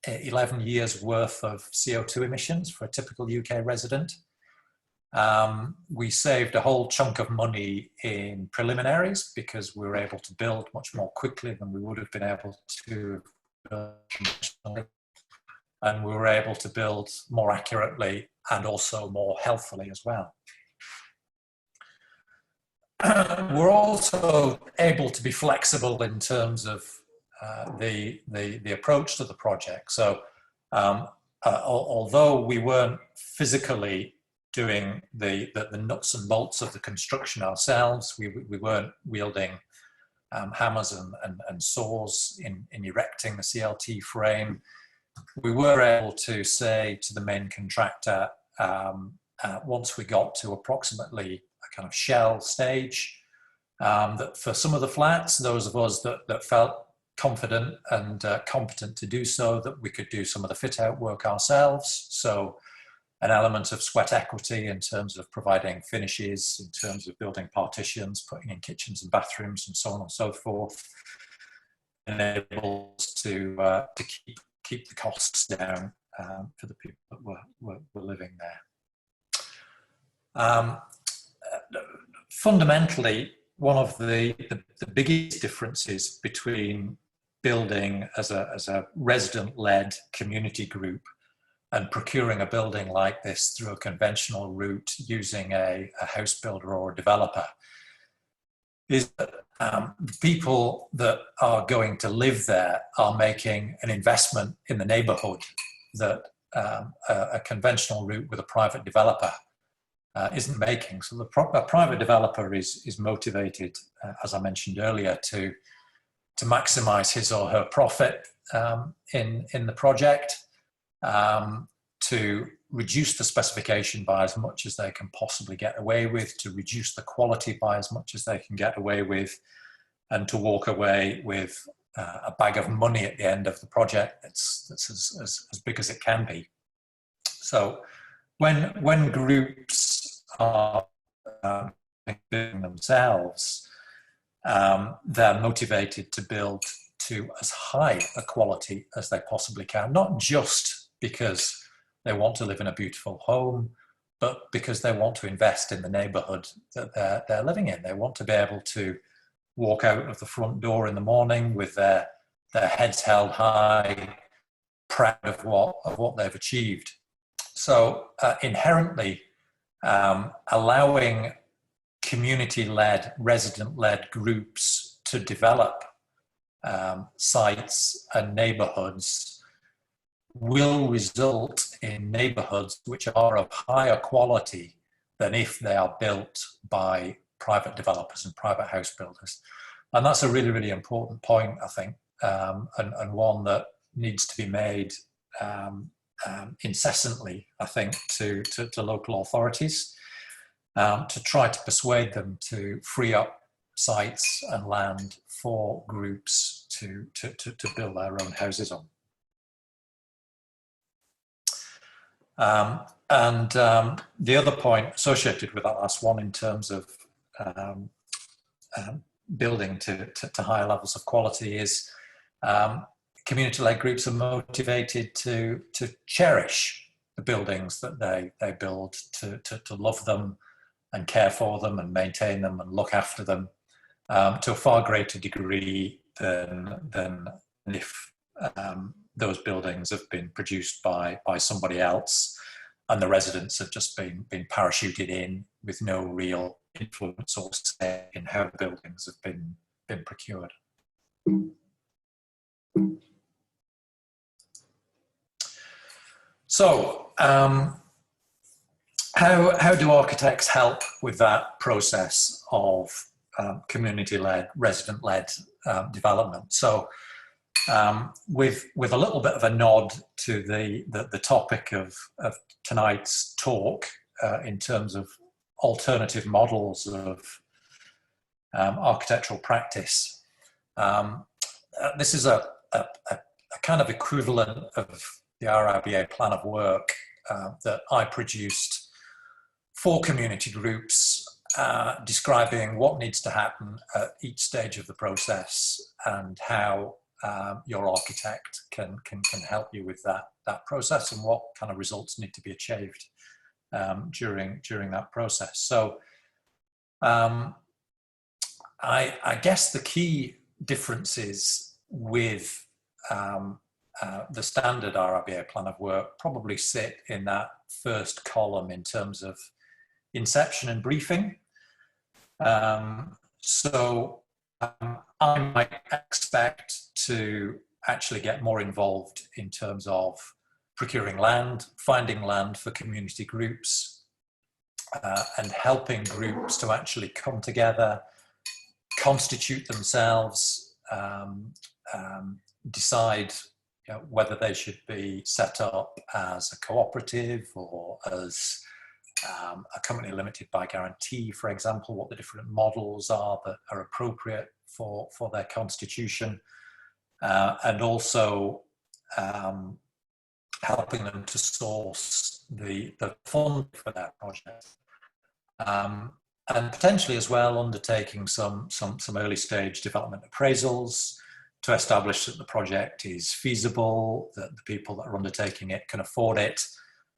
11 years worth of CO2 emissions for a typical UK resident. We saved a whole chunk of money in preliminaries because we were able to build much more quickly than we would have been able to build conventionally. And we were able to build more accurately and also more healthfully as well. We're also able to be flexible in terms of the approach to the project. So although we weren't physically doing the nuts and bolts of the construction ourselves, we weren't wielding hammers and saws in erecting the CLT frame, we were able to say to the main contractor, once we got to approximately a kind of shell stage, that for some of the flats, those of us that felt confident and competent to do so, that we could do some of the fit out work ourselves. So an element of sweat equity in terms of providing finishes, in terms of building partitions, putting in kitchens and bathrooms and so on and so forth, enables to keep the costs down for the people that were living there. Fundamentally, one of the biggest differences between building as a resident-led community group and procuring a building like this through a conventional route using a house builder or a developer is that people that are going to live there are making an investment in the neighbourhood that a conventional route with a private developer isn't making. So a private developer is motivated, as I mentioned earlier, to maximise his or her profit in the project, to reduce the specification by as much as they can possibly get away with, to reduce the quality by as much as they can get away with, and to walk away with a bag of money at the end of the project that's as big as it can be. So when groups are doing themselves, they're motivated to build to as high a quality as they possibly can, not just because they want to live in a beautiful home, but because they want to invest in the neighbourhood that they're living in. They want to be able to walk out of the front door in the morning with their heads held high, proud of what they've achieved. So inherently, allowing community-led, resident-led groups to develop sites and neighbourhoods will result in neighbourhoods which are of higher quality than if they are built by private developers and private house builders. And that's a really, really important point, I think, and one that needs to be made incessantly, I think, to local authorities, to try to persuade them to free up sites and land for groups to build their own houses on. The other point associated with that last one in terms of building to higher levels of quality is community-led groups are motivated to cherish the buildings that they build, to love them and care for them and maintain them and look after them to a far greater degree than if those buildings have been produced by somebody else and the residents have just been parachuted in with no real influence or say in how the buildings have been procured. So how do architects help with that process of community-led, resident-led development? So with a little bit of a nod to the topic of tonight's talk in terms of alternative models of architectural practice, this is a kind of equivalent of the RIBA plan of work that I produced for community groups, describing what needs to happen at each stage of the process and how your architect can help you with that process and what kind of results need to be achieved during that process. So I guess the key differences with the standard RIBA plan of work probably sit in that first column in terms of inception and briefing. I might expect to actually get more involved in terms of procuring land, finding land for community groups, and helping groups to actually come together, constitute themselves, decide whether they should be set up as a cooperative or as a company limited by guarantee, for example, what the different models are that are appropriate for their constitution, and also helping them to source the fund for that project. And potentially as well undertaking some early stage development appraisals to establish that the project is feasible, that the people that are undertaking it can afford it,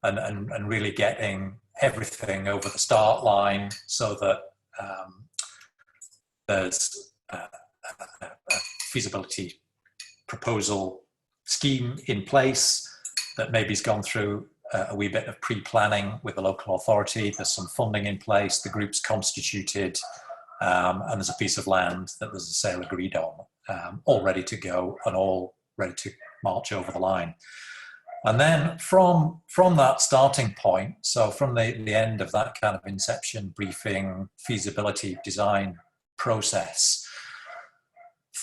and really getting everything over the start line so that there's a feasibility proposal scheme in place that maybe has gone through a wee bit of pre-planning with the local authority. There's some funding in place, the group's constituted, and there's a piece of land that there's a sale agreed on, all ready to go and all ready to march over the line. And then from that starting point, so from the end of that kind of inception, briefing, feasibility, design process,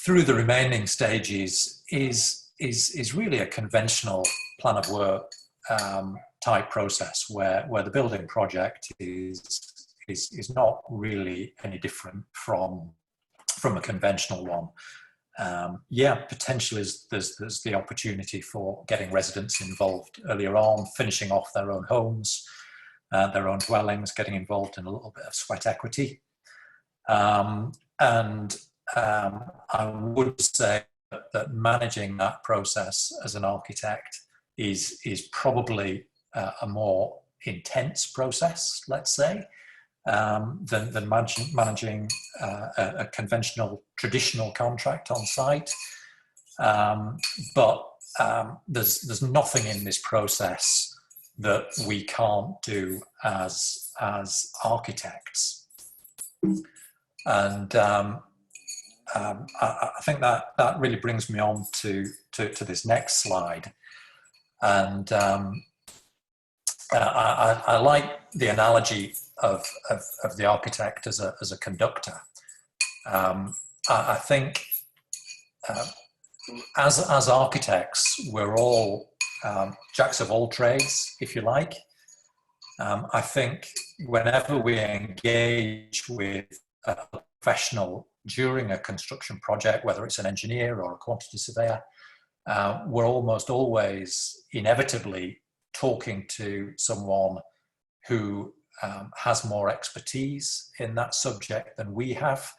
through the remaining stages is really a conventional plan of work type process where the building project is not really any different from a conventional one. Potentially there's the opportunity for getting residents involved earlier on, finishing off their own homes, their own dwellings, getting involved in a little bit of sweat equity. I would say that managing that process as an architect is probably a more intense process, let's say, than managing a conventional, traditional contract on site. But there's nothing in this process that we can't do as architects. And I think that really brings me on to this next slide. And I like the analogy of the architect as a conductor. I think as architects, we're all jacks of all trades, if you like. I think whenever we engage with a professional during a construction project, whether it's an engineer or a quantity surveyor, we're almost always inevitably talking to someone who has more expertise in that subject than we have.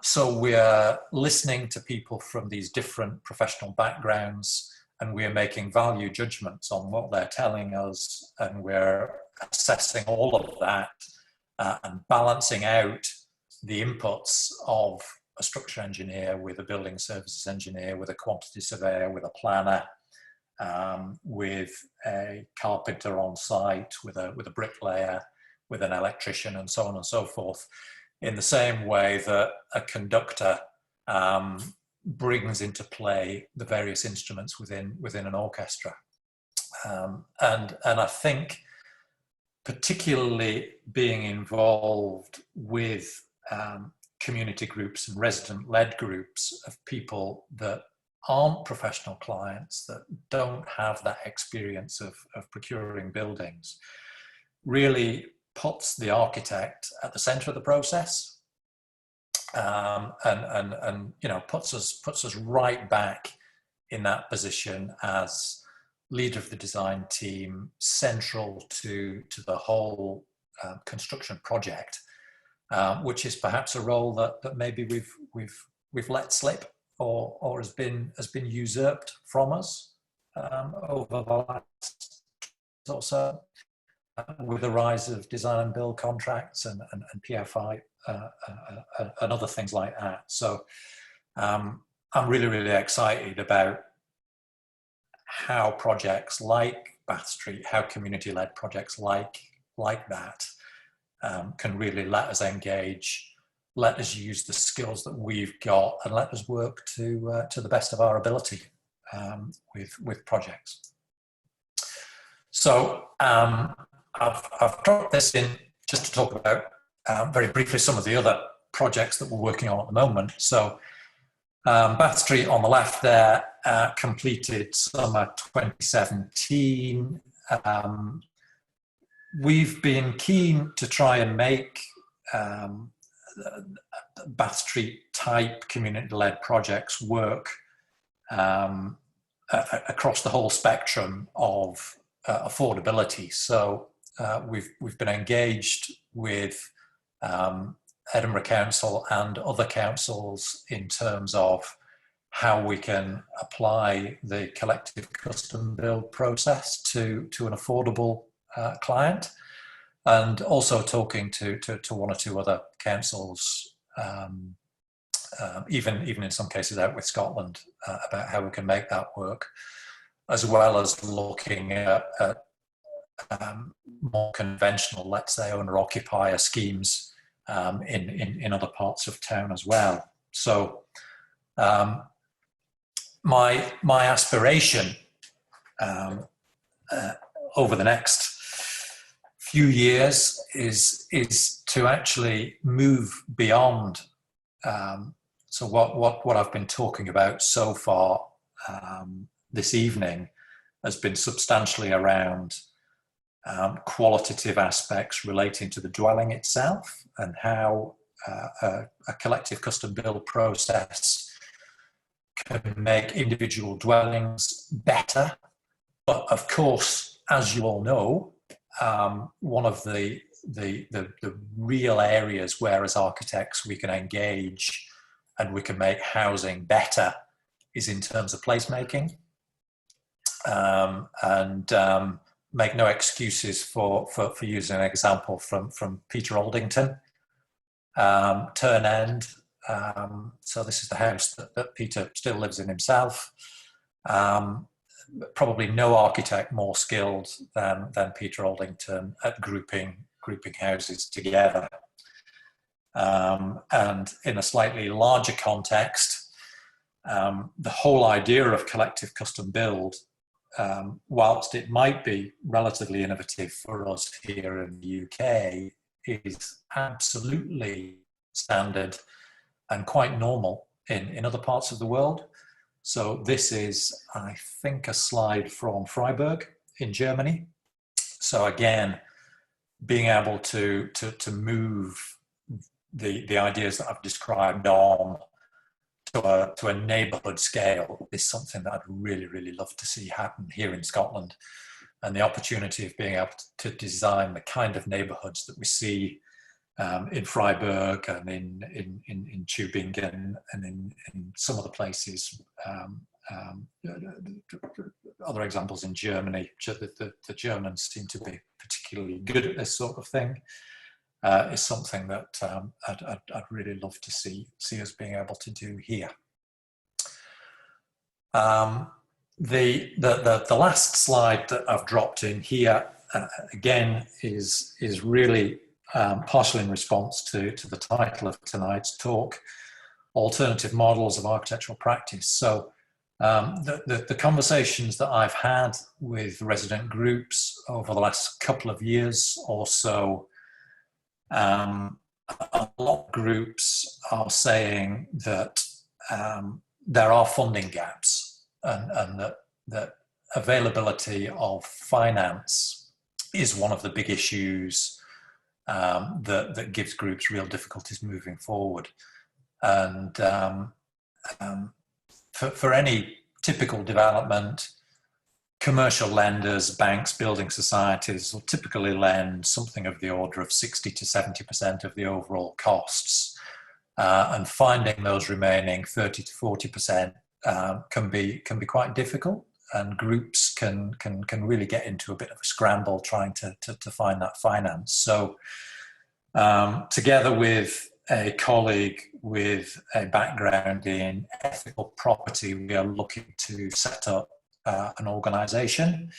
So we're listening to people from these different professional backgrounds, and we're making value judgments on what they're telling us, and we're assessing all of that and balancing out the inputs of a structural engineer with a building services engineer, with a quantity surveyor, with a planner, with a carpenter on site, with a bricklayer, with an electrician, and so on and so forth, in the same way that a conductor brings into play the various instruments within an orchestra. And I think particularly being involved with community groups and resident-led groups of people that aren't professional clients, that don't have that experience of procuring buildings, really puts the architect at the center of the process, and you know, puts us right back in that position as leader of the design team, central to the whole construction project, which is perhaps a role that maybe we've let slip or has been usurped from us over the last or so, with the rise of design and build contracts and PFI and other things like that. So I'm really excited about how projects like Bath Street, how community-led projects like that can really let us engage let us use the skills that we've got and let us work to the best of our ability with projects. So I've dropped this in just to talk about very briefly some of the other projects that we're working on at the moment. So Bath Street on the left there, completed summer 2017. We've been keen to try and make Bath Street type community-led projects work across the whole spectrum of affordability. So we've been engaged with Edinburgh Council and other councils in terms of how we can apply the collective custom build process to an affordable client, and also talking to one or two other councils, even in some cases out with Scotland, about how we can make that work, as well as looking at more conventional, let's say, owner-occupier schemes in other parts of town as well. So my aspiration over the next few years is to actually move beyond. So what I've been talking about so far this evening has been substantially around qualitative aspects relating to the dwelling itself, and how a collective custom build process can make individual dwellings better. But of course, as you all know, one of the real areas where as architects we can engage and we can make housing better is in terms of placemaking. Make no excuses for using an example from Peter Oldington, Turn End. So this is the house that Peter still lives in himself. Probably no architect more skilled than Peter Oldington at grouping houses together. And in a slightly larger context, the whole idea of collective custom build, whilst it might be relatively innovative for us here in the UK, is absolutely standard and quite normal in other parts of the world. So this is, I think, a slide from Freiburg in Germany. So again, being able to move the ideas that I've described on to a neighbourhood scale is something that I'd really love to see happen here in Scotland. And the opportunity of being able to design the kind of neighbourhoods that we see in Freiburg and in Tübingen and in some other places, other examples in Germany. The Germans seem to be particularly good at this sort of thing. Is something that I'd really love to see us being able to do here. The last slide that I've dropped in here again is really partially in response to the title of tonight's talk, Alternative Models of Architectural Practice. So the conversations that I've had with resident groups over the last couple of years or so, a lot of groups are saying that there are funding gaps, and that availability of finance is one of the big issues that gives groups real difficulties moving forward. And for any typical development, commercial lenders, banks, building societies will typically lend something of the order of 60 to 70% of the overall costs. And finding those remaining 30 to 40% can be quite difficult, and groups can really get into a bit of a scramble trying to find that finance. So together with a colleague with a background in ethical property, we are looking to set up an organisation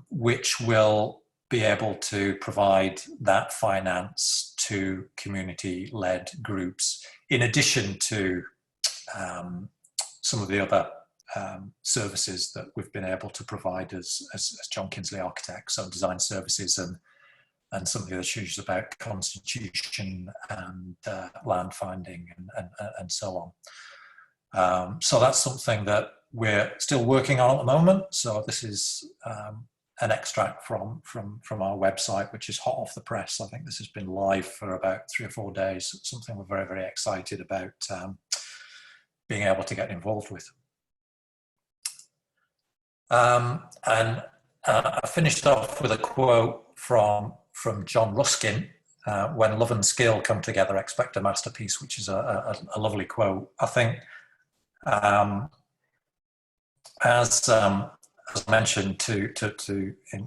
which will be able to provide that finance to community-led groups, in addition to some of the other services that we've been able to provide as John Kinsley Architects, so design services and some of the other issues about constitution and land finding and so on. So that's something that we're still working on at the moment. So this is an extract from our website, which is hot off the press. I think this has been live for about 3 or 4 days. It's something we're very, very excited about being able to get involved with. And I finished off with a quote from John Ruskin, when love and skill come together, expect a masterpiece, which is a lovely quote. I think, as mentioned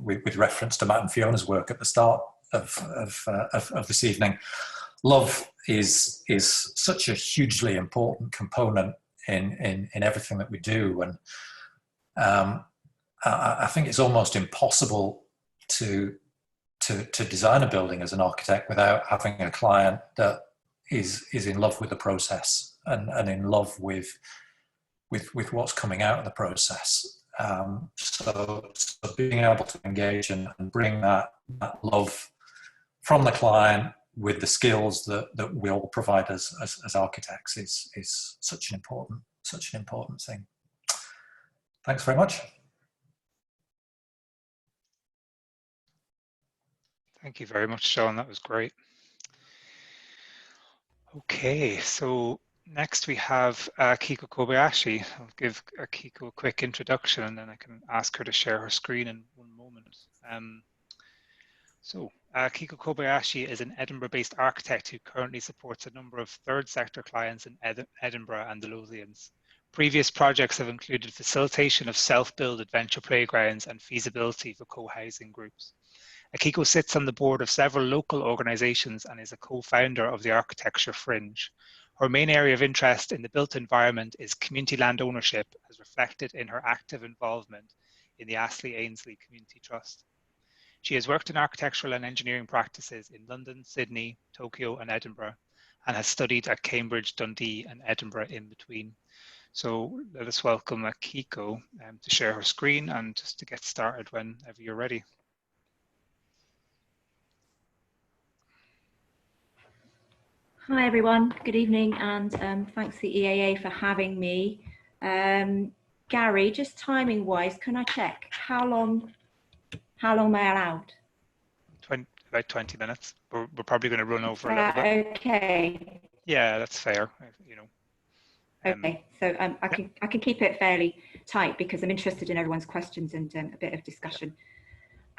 with reference to Matt and Fiona's work at the start of this evening, love is such a hugely important component in everything that we do, and I think it's almost impossible to design a building as an architect without having a client that is in love with the process and in love with what's coming out of the process. So being able to engage and bring that love from the client with the skills that we all provide as architects is such an important thing. Thanks very much. Thank you very much, Sean. That was great. Okay, so next we have Kiko Kobayashi. I'll give Akiko a quick introduction and then I can ask her to share her screen in one moment. Kiko Kobayashi is an Edinburgh-based architect who currently supports a number of third sector clients in Edinburgh and the Lothians. Previous projects have included facilitation of self-build adventure playgrounds and feasibility for co-housing groups. Akiko sits on the board of several local organisations and is a co-founder of the Architecture Fringe. Her main area of interest in the built environment is community land ownership, as reflected in her active involvement in the Astley Ainsley Community Trust. She has worked in architectural and engineering practices in London, Sydney, Tokyo and Edinburgh, and has studied at Cambridge, Dundee and Edinburgh in between. So let us welcome Akiko to share her screen and just to get started whenever you're ready. Hi everyone, good evening, and thanks to the EAA for having me. Gary, just timing wise, can I check how long am I allowed? About 20 minutes. We're probably going to run over a little bit. Okay. Yeah, that's fair. You know. Okay, so I can keep it fairly tight because I'm interested in everyone's questions and a bit of discussion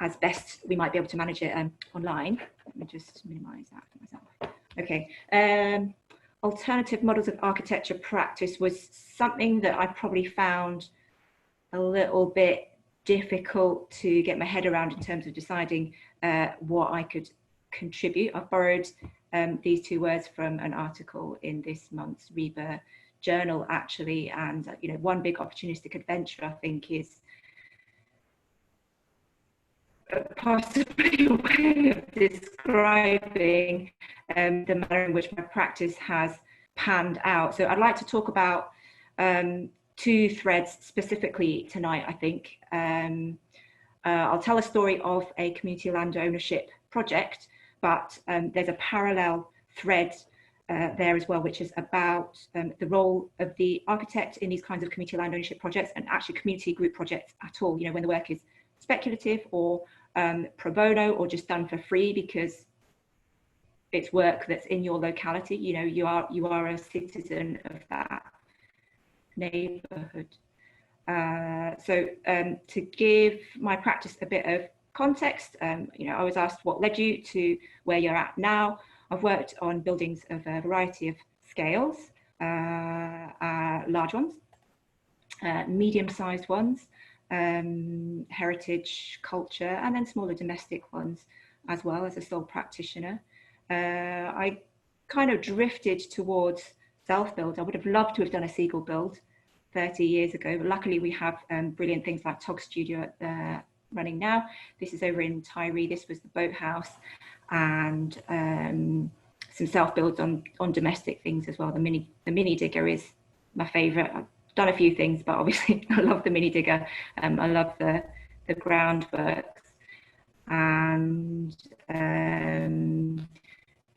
as best we might be able to manage it online. Let me just minimise that for myself. Okay, alternative models of architecture practice was something that I probably found a little bit difficult to get my head around in terms of deciding what I could contribute. I've borrowed these 2 words from an article in this month's Rebirth journal actually, and you know, one big opportunistic adventure I think is possibly a way of describing the manner in which my practice has panned out. So I'd like to talk about 2 threads specifically tonight, I think. I'll tell a story of a community land ownership project, but there's a parallel thread there as well, which is about the role of the architect in these kinds of community land ownership projects, and actually community group projects at all, you know, when the work is speculative or pro bono or just done for free because it's work that's in your locality. You know, you are a citizen of that neighbourhood. So to give my practice a bit of context, you know, I was asked what led you to where you're at now. I've worked on buildings of a variety of scales, large ones, medium-sized ones, heritage, culture, and then smaller domestic ones as well as a sole practitioner. I kind of drifted towards self-build. I would have loved to have done a Seagull build 30 years ago, but luckily we have brilliant things like Tog Studio running now. This is over in Tyree. This was the boathouse. and some self-builds on domestic things as well. The mini digger is my favourite. I've done a few things, but obviously I love the mini digger. I love the groundworks. And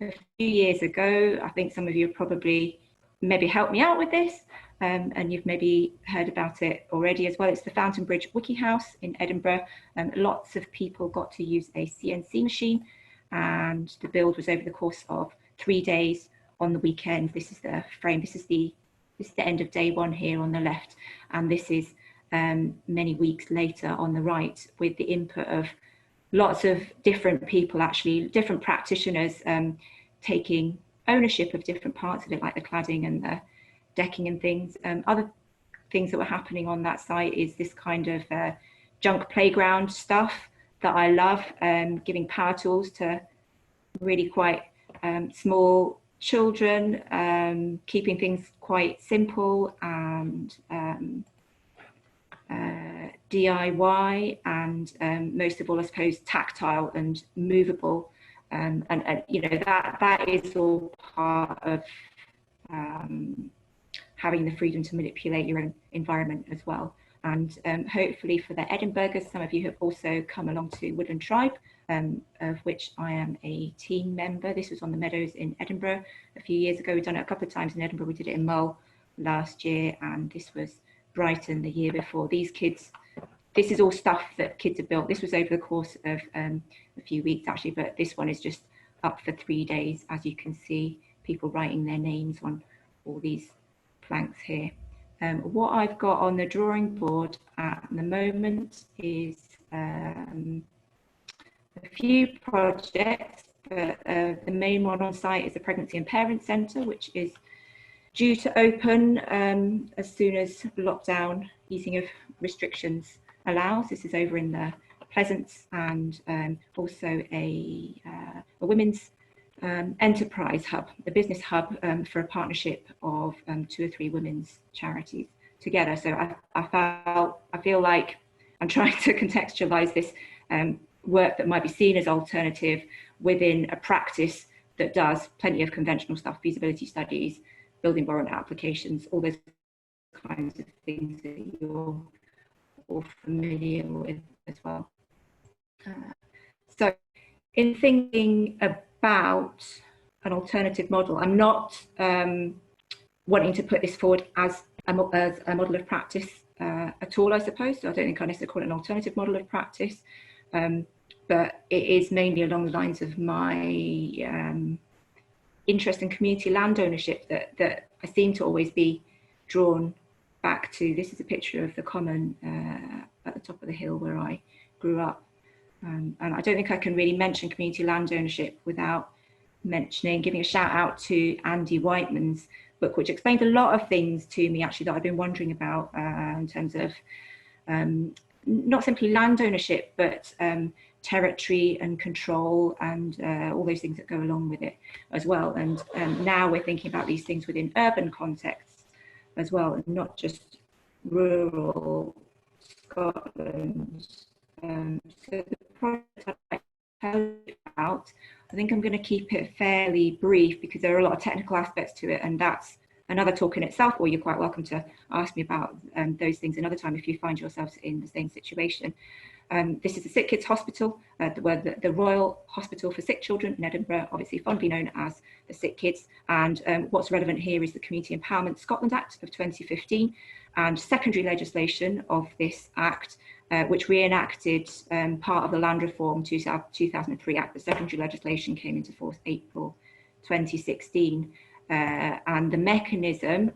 a few years ago, I think some of you have probably maybe helped me out with this, and you've maybe heard about it already as well. It's the Fountain Bridge Wikihouse in Edinburgh. Lots of people got to use a CNC machine, and the build was over the course of 3 days on the weekend. This is the frame. This is the end of day one here on the left, and this is many weeks later on the right, with the input of lots of different people, actually different practitioners, taking ownership of different parts of it, like the cladding and the decking and things. Other things that were happening on that site is this kind of junk playground stuff that I love, giving power tools to really quite small children, keeping things quite simple and DIY, and most of all, I suppose, tactile and movable, and you know, that is all part of having the freedom to manipulate your own environment as well. And hopefully for the Edinburghers, some of you have also come along to Woodland Tribe, of which I am a team member. This was on the Meadows in Edinburgh a few years ago. We've done it a couple of times in Edinburgh. We did it in Mull last year, and this was Brighton the year before. These kids, this is all stuff that kids have built. This was over the course of a few weeks actually, but this one is just up for 3 days. As you can see, people writing their names on all these planks here. What I've got on the drawing board at the moment is a few projects, but the main one on site is the Pregnancy and Parent Centre, which is due to open as soon as lockdown easing of restrictions allows. This is over in the Pleasance, and also a women's enterprise hub, a business hub, for a partnership of 2 or 3 women's charities together. So I feel like I'm trying to contextualize this work that might be seen as alternative within a practice that does plenty of conventional stuff, feasibility studies, building warrant applications, all those kinds of things that you're all familiar with as well. So in thinking about an alternative model, I'm not wanting to put this forward as a model of practice at all, I suppose. So I don't think I necessarily call it an alternative model of practice, but it is mainly along the lines of my interest in community land ownership that I seem to always be drawn back to. This is a picture of the common at the top of the hill where I grew up. And I don't think I can really mention community land ownership without giving a shout out to Andy Whiteman's book, which explained a lot of things to me actually that I've been wondering about in terms of not simply land ownership, but territory and control and all those things that go along with it as well. And now we're thinking about these things within urban contexts as well, and not just rural Scotland. So the project I tell you about, I think I'm going to keep it fairly brief because there are a lot of technical aspects to it, and that's another talk in itself, or you're quite welcome to ask me about those things another time if you find yourselves in the same situation. This is the Sick Kids Hospital, the Royal Hospital for Sick Children in Edinburgh, obviously fondly known as the Sick Kids. And what's relevant here is the Community Empowerment Scotland Act of 2015 and secondary legislation of this Act, which reenacted part of the Land Reform 2003 Act. The secondary legislation came into force April 2016. And the mechanism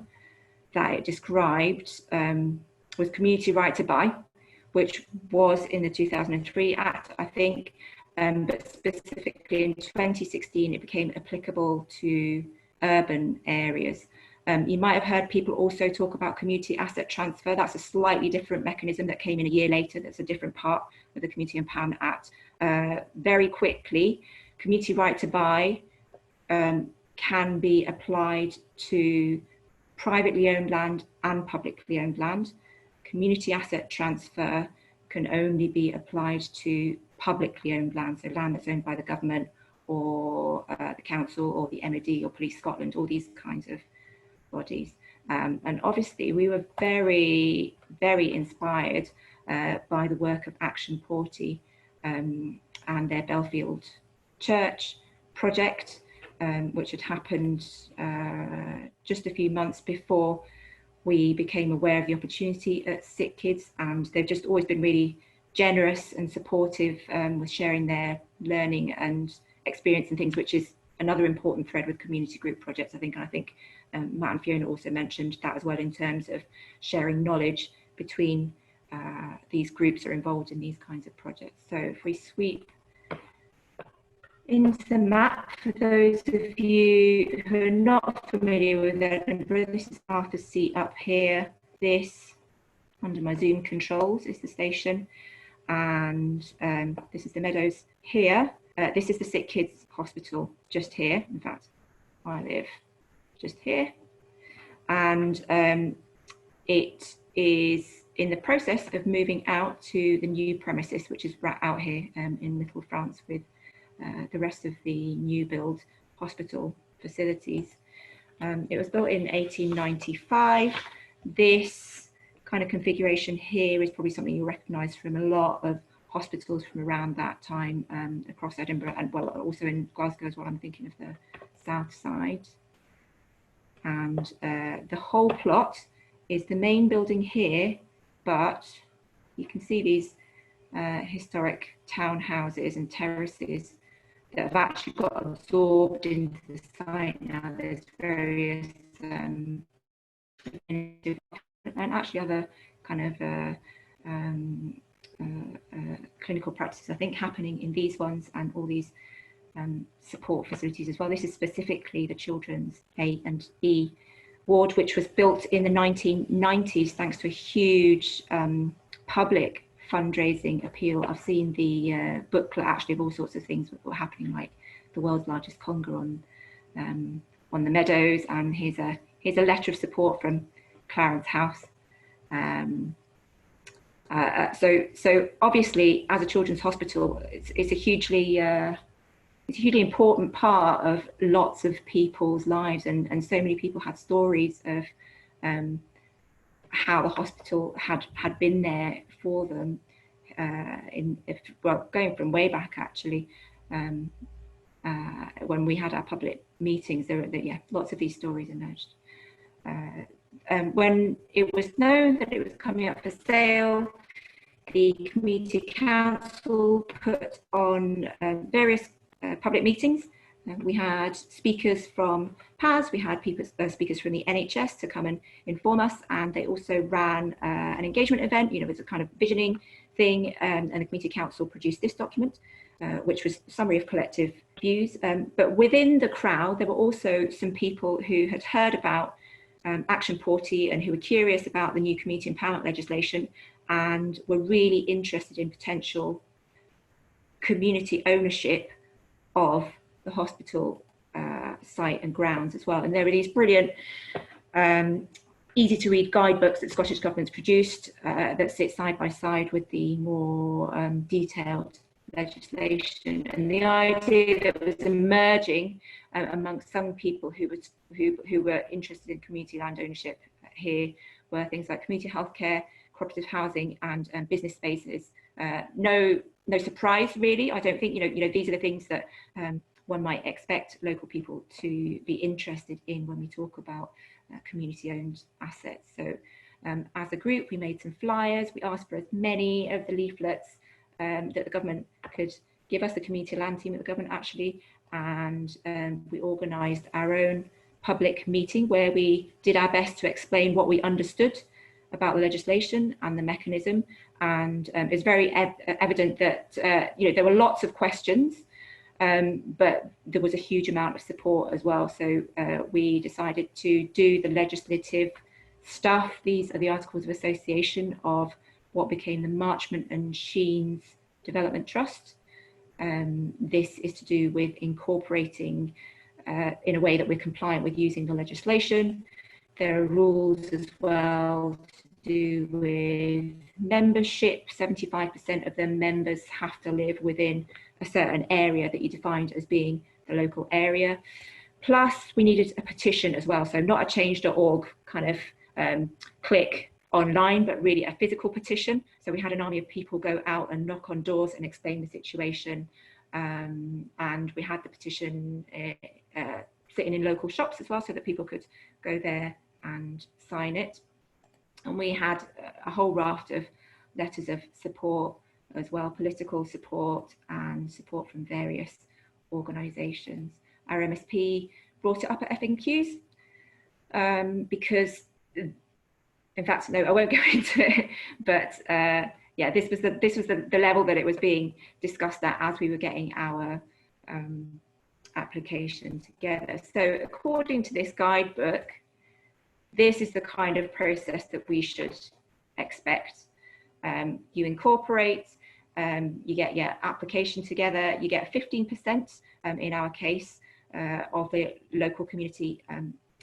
that it described was community right to buy, which was in the 2003 Act, I think, but specifically in 2016, it became applicable to urban areas. You might have heard people also talk about community asset transfer. That's a slightly different mechanism that came in a year later. That's a different part of the Community Empowerment Act. Very quickly, community right to buy can be applied to privately owned land and publicly owned land. Community asset transfer can only be applied to publicly owned land, so land that's owned by the government or the council or the MOD or Police Scotland, all these kinds of bodies. And obviously we were very, very inspired by the work of Action Porty and their Belfield Church project, which had happened just a few months before we became aware of the opportunity at Sick Kids, and they've just always been really generous and supportive with sharing their learning and experience and things, which is another important thread with community group projects, I think. And I think Matt and Fiona also mentioned that as well, in terms of sharing knowledge between these groups that are involved in these kinds of projects. So if we sweep into the map, for those of you who are not familiar with Edinburgh, this is Arthur's Seat up here. This, under my Zoom controls, is the station. And this is the Meadows here. This is the Sick Kids Hospital, just here. In fact, I live just here. And it is in the process of moving out to the new premises, which is right out here in Little France, with the rest of the new build hospital facilities. It was built in 1895. This kind of configuration here is probably something you'll recognise from a lot of hospitals from around that time across Edinburgh, and well, also in Glasgow as well. I'm thinking of the south side. And the whole plot is the main building here, but you can see these historic townhouses and terraces that have actually got absorbed into the site now. There's various and actually other kind of clinical practices, I think, happening in these ones, and all these support facilities as well. This is specifically the Children's A and E ward, which was built in the 1990s thanks to a huge public fundraising appeal. I've seen the booklet actually of all sorts of things that were happening, like the world's largest conga on the Meadows, and here's a letter of support from Clarence House. So obviously, as a children's hospital, it's a hugely important part of lots of people's lives, and so many people had stories of how the hospital had been there for them, going from way back actually, when we had our public meetings, there were lots of these stories emerged. When it was known that it was coming up for sale, the Community Council put on various public meetings. We had speakers from PAS, we had speakers from the NHS to come and inform us, and they also ran an engagement event. It was a kind of visioning thing, and the Community Council produced this document, which was a summary of collective views. But within the crowd, there were also some people who had heard about Action Porty and who were curious about the new community empowerment legislation, and were really interested in potential community ownership of the hospital site and grounds as well. And there were these brilliant, easy to read guidebooks that Scottish Government's produced that sit side by side with the more detailed legislation. And the idea that was emerging amongst some people who were interested in community land ownership here were things like community healthcare, cooperative housing, and business spaces. No surprise really. I don't think these are the things that one might expect local people to be interested in when we talk about community-owned assets. So as a group, we made some flyers. We asked for as many of the leaflets that the government could give us, the community land team at the government actually, and we organised our own public meeting where we did our best to explain what we understood about the legislation and the mechanism. And it's very evident that there were lots of questions, but there was a huge amount of support as well. So we decided to do the legislative stuff. These are the Articles of Association of what became the Marchmont and Sheens Development Trust. This is to do with incorporating in a way that we're compliant with using the legislation. There are rules as well to do with membership. 75% of the members have to live within a certain area that you defined as being the local area. Plus, we needed a petition as well. So not a change.org kind of click online, but really a physical petition. So we had an army of people go out and knock on doors and explain the situation. And we had the petition sitting in local shops as well, so that people could go there and sign it. And we had a whole raft of letters of support as well, political support and support from various organisations. Our MSP brought it up at FNQs because, in fact, no, I won't go into it, but yeah, this was the level that it was being discussed at as we were getting our application together. So according to this guidebook, this is the kind of process that we should expect. You incorporate, you get your application together, you get 15% in our case of the local community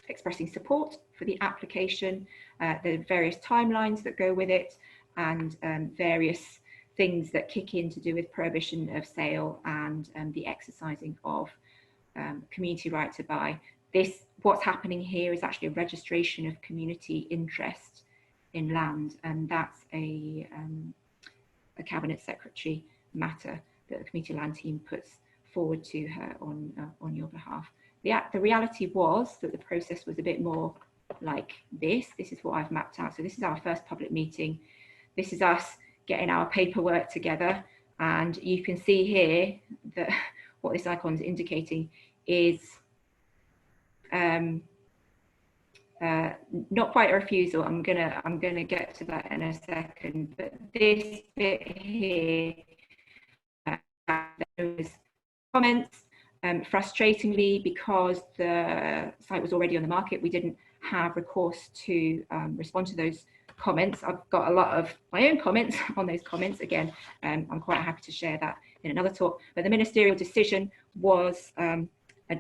expressing support for the application, the various timelines that go with it, and various things that kick in to do with prohibition of sale and the exercising of community right to buy. What's happening here is actually a registration of community interest in land, and that's a cabinet secretary matter that the community land team puts forward to her on your behalf. The reality was that the process was a bit more like this. This is what I've mapped out. So this is our first public meeting. This is us getting our paperwork together, and you can see here that what this icon is indicating is not quite a refusal. I'm gonna get to that in a second, but this bit here, there was comments. Frustratingly, because the site was already on the market, we didn't have recourse to respond to those comments. I've got a lot of my own comments on those comments. Again, I'm quite happy to share that in another talk. But the ministerial decision was a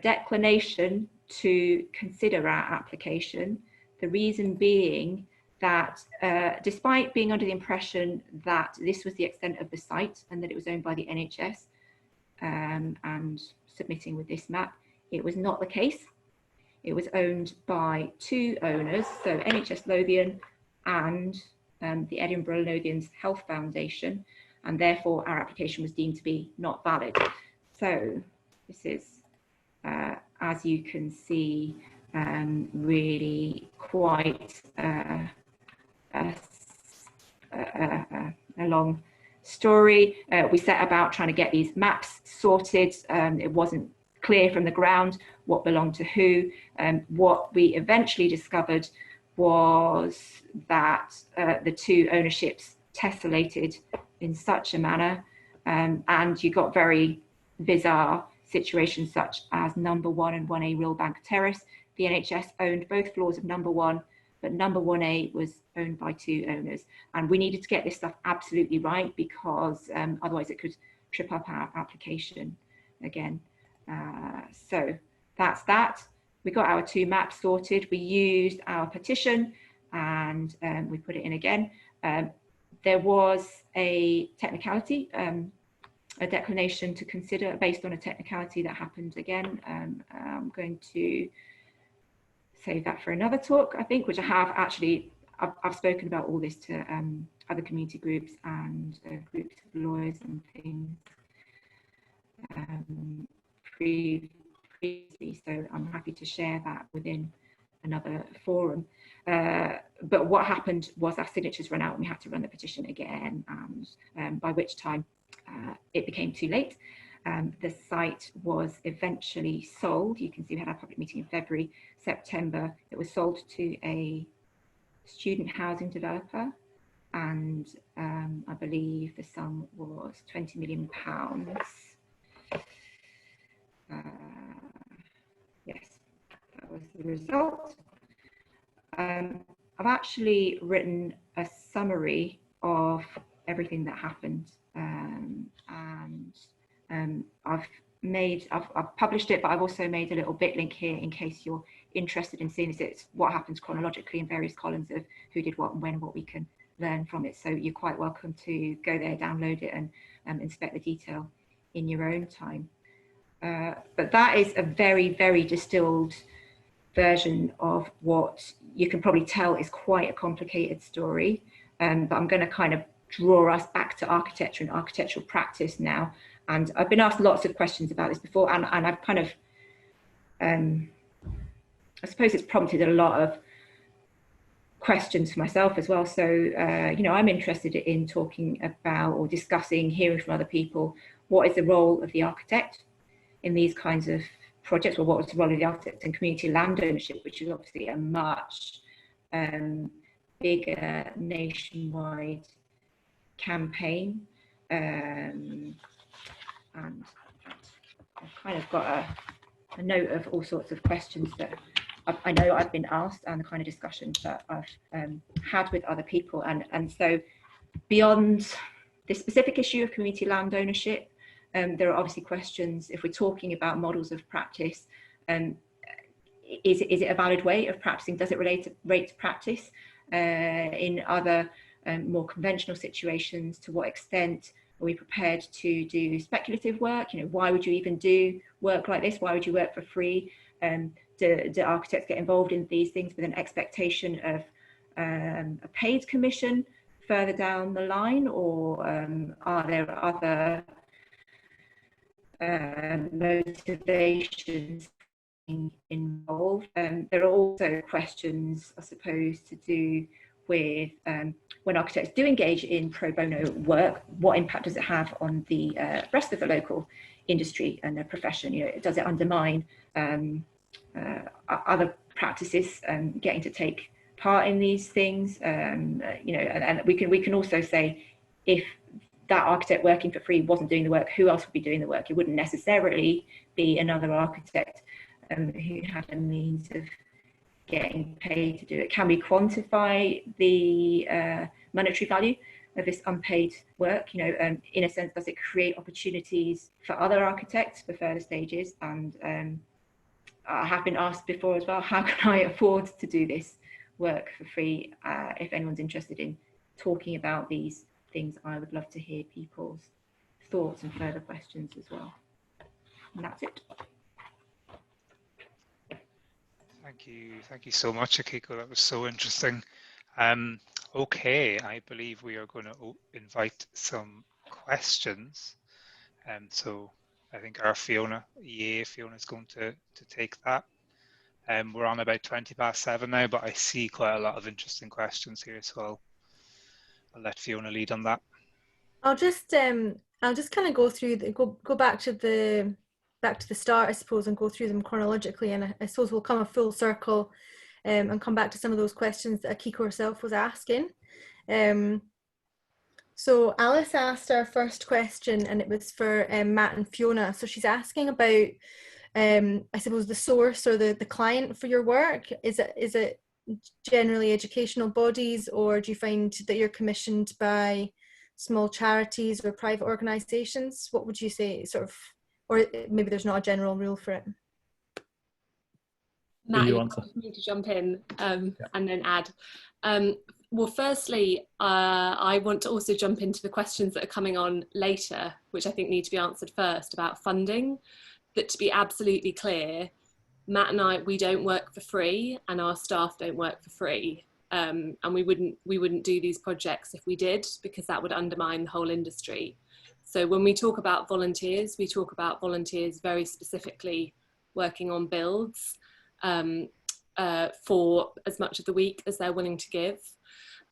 declination to consider our application. The reason being that despite being under the impression that this was the extent of the site and that it was owned by the NHS and submitting with this map, it was not the case. It was owned by two owners, so NHS Lothian and the Edinburgh Lothians Health Foundation, and therefore our application was deemed to be not valid. So this is, as you can see, really quite a long story. We set about trying to get these maps sorted. It wasn't clear from the ground what belonged to who. What we eventually discovered was that the two ownerships tessellated in such a manner, and you got very bizarre situations such as number 1 and 1A Rillbank Terrace. The NHS owned both floors of number 1, but number 1A was owned by two owners. And we needed to get this stuff absolutely right, because otherwise it could trip up our application again. So that's that. We got our two maps sorted. We used our petition and we put it in again. There was a technicality, a declination to consider based on a technicality that happened again. I'm going to save that for another talk, I think, which I have actually, I've spoken about all this to other community groups and groups of lawyers and things previously, so I'm happy to share that within another forum. But what happened was our signatures ran out and we had to run the petition again, and by which time it became too late. The site was eventually sold. You can see we had our public meeting in February. September, it was sold to a student housing developer, and I believe the sum was £20 million. Yes, that was the result. I've actually written a summary of everything that happened, and I've published it, but I've also made a little bit link here in case you're interested in seeing this. It's what happens chronologically in various columns of who did what and when, what we can learn from it. So you're quite welcome to go there, download it, and inspect the detail in your own time. But that is a very, very distilled version of what you can probably tell is quite a complicated story. But I'm going to kind of draw us back to architecture and architectural practice now. And I've been asked lots of questions about this before, and I've kind of, I suppose it's prompted a lot of questions for myself as well. So, you know, I'm interested in talking about or discussing, hearing from other people, what is the role of the architect in these kinds of projects, or what was the role of the architect in community land ownership, which is obviously a much bigger nationwide campaign. And I've kind of got a note of all sorts of questions that I know I've been asked, and the kind of discussions that I've had with other people. And so beyond this specific issue of community land ownership, there are obviously questions, if we're talking about models of practice, is it a valid way of practicing? Does it relate to practice in other more conventional situations? To what extent are we prepared to do speculative work? You know, why would you even do work like this? Why would you work for free? Do architects get involved in these things with an expectation of a paid commission further down the line, or are there other motivations involved? There are also questions, I suppose, to do with when architects do engage in pro bono work, what impact does it have on the rest of the local industry and the profession? You know, does it undermine other practices getting to take part in these things? You know, and we can also say, if that architect working for free wasn't doing the work, who else would be doing the work? It wouldn't necessarily be another architect who had a means of getting paid to do it. Can we quantify the monetary value of this unpaid work? You know, in a sense, does it create opportunities for other architects for further stages? And I have been asked before as well, how can I afford to do this work for free? If anyone's interested in talking about these things, I would love to hear people's thoughts and further questions as well. And that's it. Thank you so much, Akiko. That was so interesting. Okay, I believe we are going to invite some questions. So I think our Fiona, EAA Fiona, is going to take that. We're on about 7:20 now, but I see quite a lot of interesting questions here, so I'll let Fiona lead on that. I'll just kind of go through go back to the start, I suppose, and go through them chronologically, and I suppose we'll come a full circle and come back to some of those questions that Akiko herself was asking. So Alice asked our first question, and it was for Matt and Fiona. So she's asking about, I suppose, the source or the client for your work. Is it generally educational bodies, or do you find that you're commissioned by small charities or private organisations? What would you say, sort of, or maybe there's not a general rule for it? Matt, you want me to jump in and then add. Well, firstly, I want to also jump into the questions that are coming on later, which I think need to be answered first, about funding. But to be absolutely clear, Matt and I, we don't work for free, and our staff don't work for free. And we wouldn't do these projects if we did, because that would undermine the whole industry. So when we talk about volunteers, we talk about volunteers very specifically working on builds for as much of the week as they're willing to give.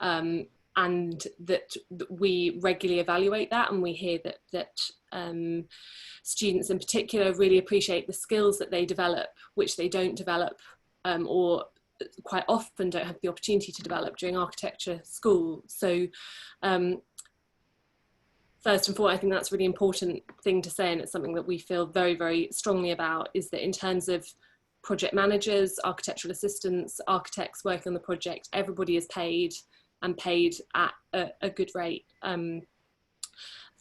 And that we regularly evaluate that, and we hear that students in particular really appreciate the skills that they develop, which they don't develop or quite often don't have the opportunity to develop during architecture school. So first and foremost, I think that's a really important thing to say, and it's something that we feel very, very strongly about, is that in terms of project managers, architectural assistants, architects working on the project, everybody is paid, and paid at a good rate.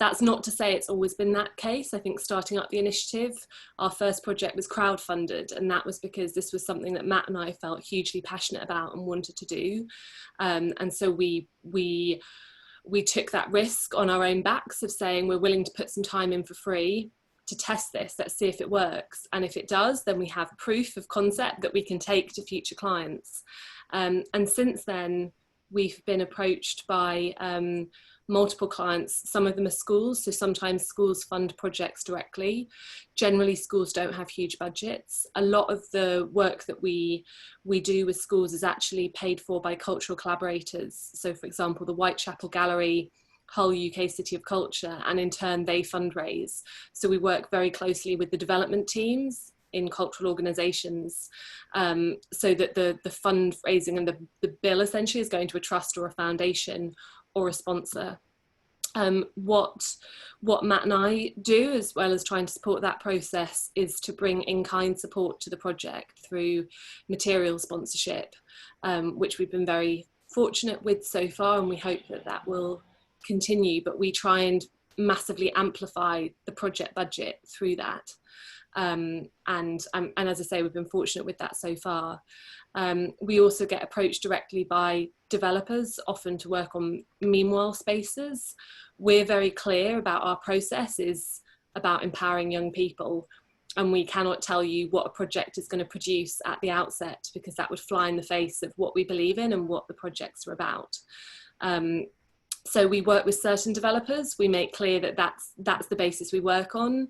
That's not to say it's always been that case. I think starting up the initiative, our first project was crowdfunded, and that was because this was something that Matt and I felt hugely passionate about and wanted to do. And so we we took that risk on our own backs of saying we're willing to put some time in for free to test this. Let's see if it works. And if it does, then we have proof of concept that we can take to future clients. And since then, we've been approached by multiple clients. Some of them are schools, so sometimes schools fund projects directly. Generally, schools don't have huge budgets. A lot of the work that we do with schools is actually paid for by cultural collaborators. So for example, the Whitechapel Gallery, Hull UK City of Culture, and in turn they fundraise. So we work very closely with the development teams in cultural organisations, so that the fundraising and the bill essentially is going to a trust or a foundation or a sponsor. What Matt and I do, as well as trying to support that process, is to bring in-kind support to the project through material sponsorship, which we've been very fortunate with so far, and we hope that that will continue. But we try and massively amplify the project budget through that. And as I say, we've been fortunate with that so far. We also get approached directly by developers, often to work on meanwhile spaces. We're very clear about our process is about empowering young people, and we cannot tell you what a project is going to produce at the outset, because that would fly in the face of what we believe in and what the projects are about. So we work with certain developers. We make clear that that's the basis we work on.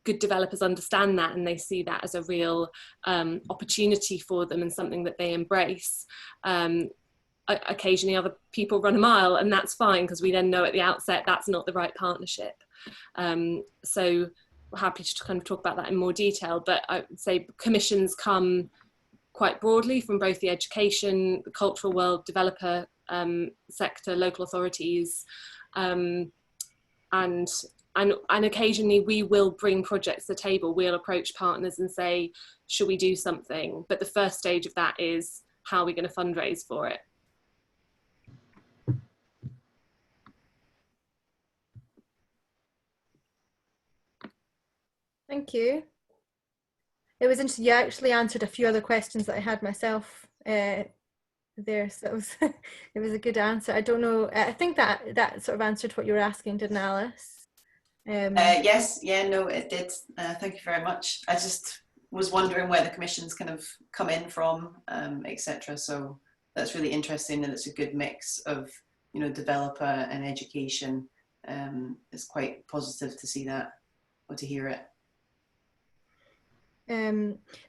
Good developers understand that, and they see that as a real opportunity for them and something that they embrace. Occasionally other people run a mile, and that's fine, because we then know at the outset that's not the right partnership. So we're happy to kind of talk about that in more detail, but I would say commissions come quite broadly from both the education, the cultural world, developer sector, local authorities, and occasionally we will bring projects to the table. We'll approach partners and say, should we do something? But the first stage of that is, how are we going to fundraise for it? Thank you. It was interesting. You actually answered a few other questions that I had myself there, so it was a good answer. I don't know. I think that sort of answered what you were asking, didn't Alice? Yes, yeah, no, it did. Thank you very much. I just was wondering where the commissions kind of come in from, etc. So that's really interesting, and it's a good mix of, you know, developer and education. It's quite positive to see that, or to hear it.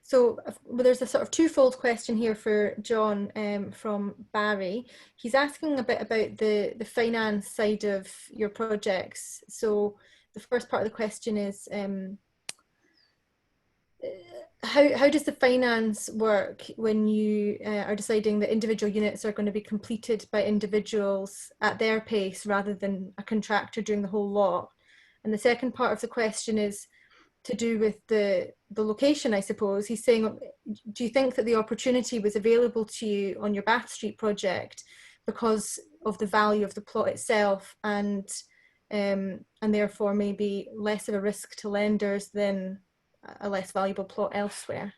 So well, there's a sort of twofold question here for John from Barry. He's asking a bit about the finance side of your projects. So the first part of the question is, how does the finance work when you are deciding that individual units are going to be completed by individuals at their pace rather than a contractor doing the whole lot? And the second part of the question is to do with the location, I suppose. He's saying, do you think that the opportunity was available to you on your Bath Street project because of the value of the plot itself, and therefore maybe less of a risk to lenders than a less valuable plot elsewhere?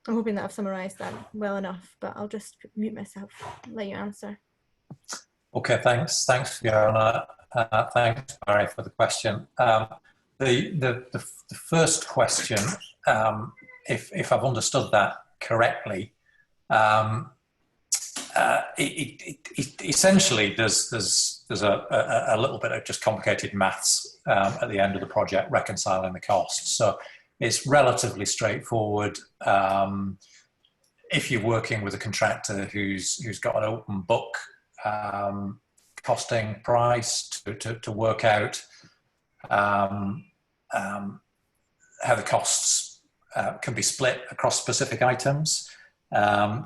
I'm hoping that I've summarised that well enough, but I'll just mute myself and let you answer. Okay, thanks, Fiona. Thanks, Barry, for the question. The first question, if I've understood that correctly, essentially there's a little bit of just complicated maths at the end of the project, reconciling the costs. So it's relatively straightforward. If you're working with a contractor who's got an open book costing price to work out how the costs can be split across specific items.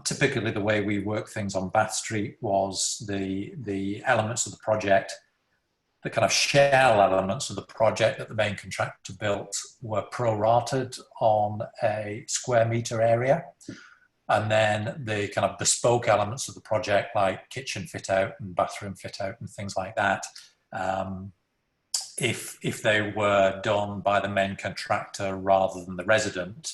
Typically, the way we work things on Bath Street was the elements of the project, the kind of shell elements of the project that the main contractor built, were prorated on a square metre area. And then the kind of bespoke elements of the project, like kitchen fit out and bathroom fit out and things like that, if they were done by the main contractor rather than the resident,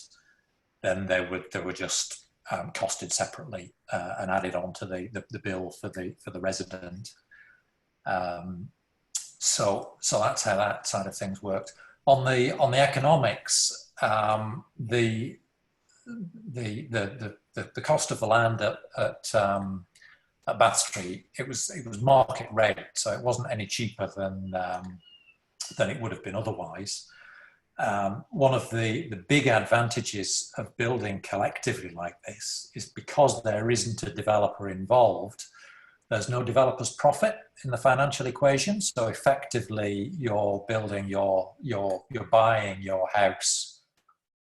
then they were just costed separately and added on to the bill for the resident. So that's how that side of things worked. On the economics, the cost of the land at Bath Street, it was market rate, so it wasn't any cheaper than it would have been otherwise. One of the big advantages of building collectively like this is because there isn't a developer involved, there's no developer's profit in the financial equation. So effectively, you're building you're buying your house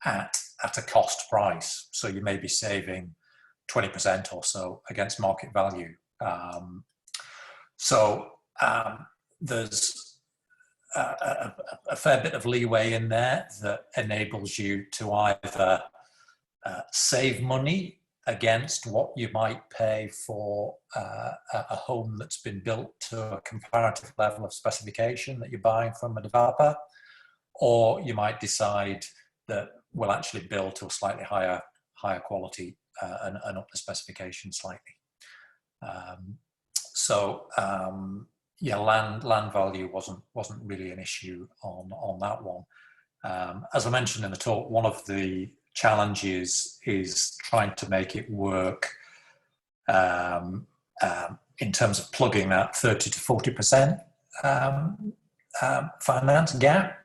at a cost price. So you may be saving 20% or so against market value. There's a fair bit of leeway in there that enables you to either save money against what you might pay for a home that's been built to a comparative level of specification that you're buying from a developer, or you might decide that we'll actually build to a slightly higher quality and up the specification slightly. Yeah, land value wasn't really an issue on that one. As I mentioned in the talk, one of the challenges is trying to make it work in terms of plugging that 30 to 40% finance gap.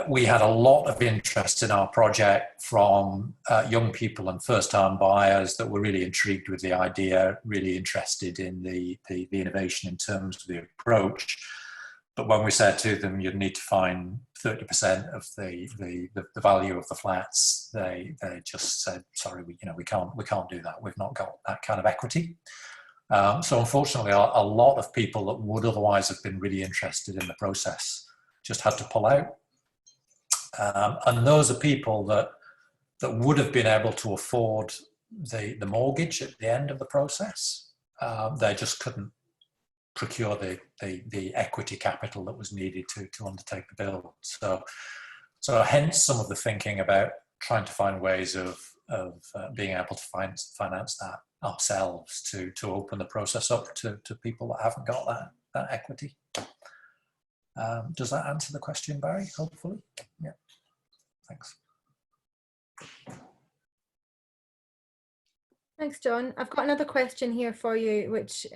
We had a lot of interest in our project from young people and first-time buyers that were really intrigued with the idea, really interested in the innovation in terms of the approach. But when we said to them, you'd need to find 30% of the value of the flats, they just said, sorry, we can't do that. We've not got that kind of equity. So unfortunately, a lot of people that would otherwise have been really interested in the process just had to pull out. And those are people that would have been able to afford the mortgage at the end of the process. They just couldn't procure the equity capital that was needed to undertake the build. So hence some of the thinking about trying to find ways of being able to finance that ourselves to open the process up to people that haven't got that equity. Does that answer the question, Barry? Hopefully, yeah. Thanks. Thanks, John. I've got another question here for you, which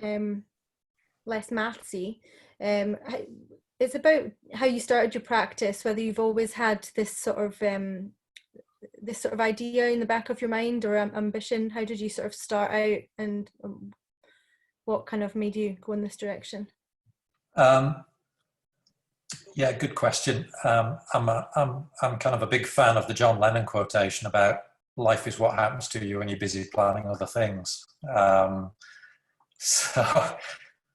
less mathsy. It's about how you started your practice, whether you've always had this sort of idea in the back of your mind or ambition. How did you sort of start out, and what kind of made you go in this direction? Yeah, good question. I'm kind of a big fan of the John Lennon quotation about life is what happens to you when you're busy planning other things.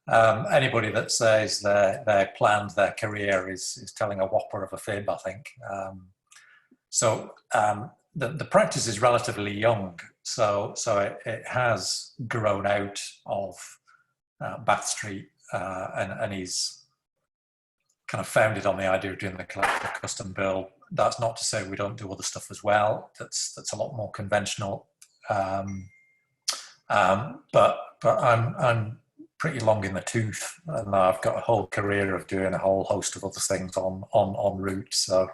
Anybody that says they planned their career is telling a whopper of a fib, I think. The practice is relatively young, so it has grown out of Bath Street, and he's kind of founded on the idea of doing the collective custom build. That's not to say we don't do other stuff as well. That's a lot more conventional. But I'm pretty long in the tooth, and I've got a whole career of doing a whole host of other things on route. So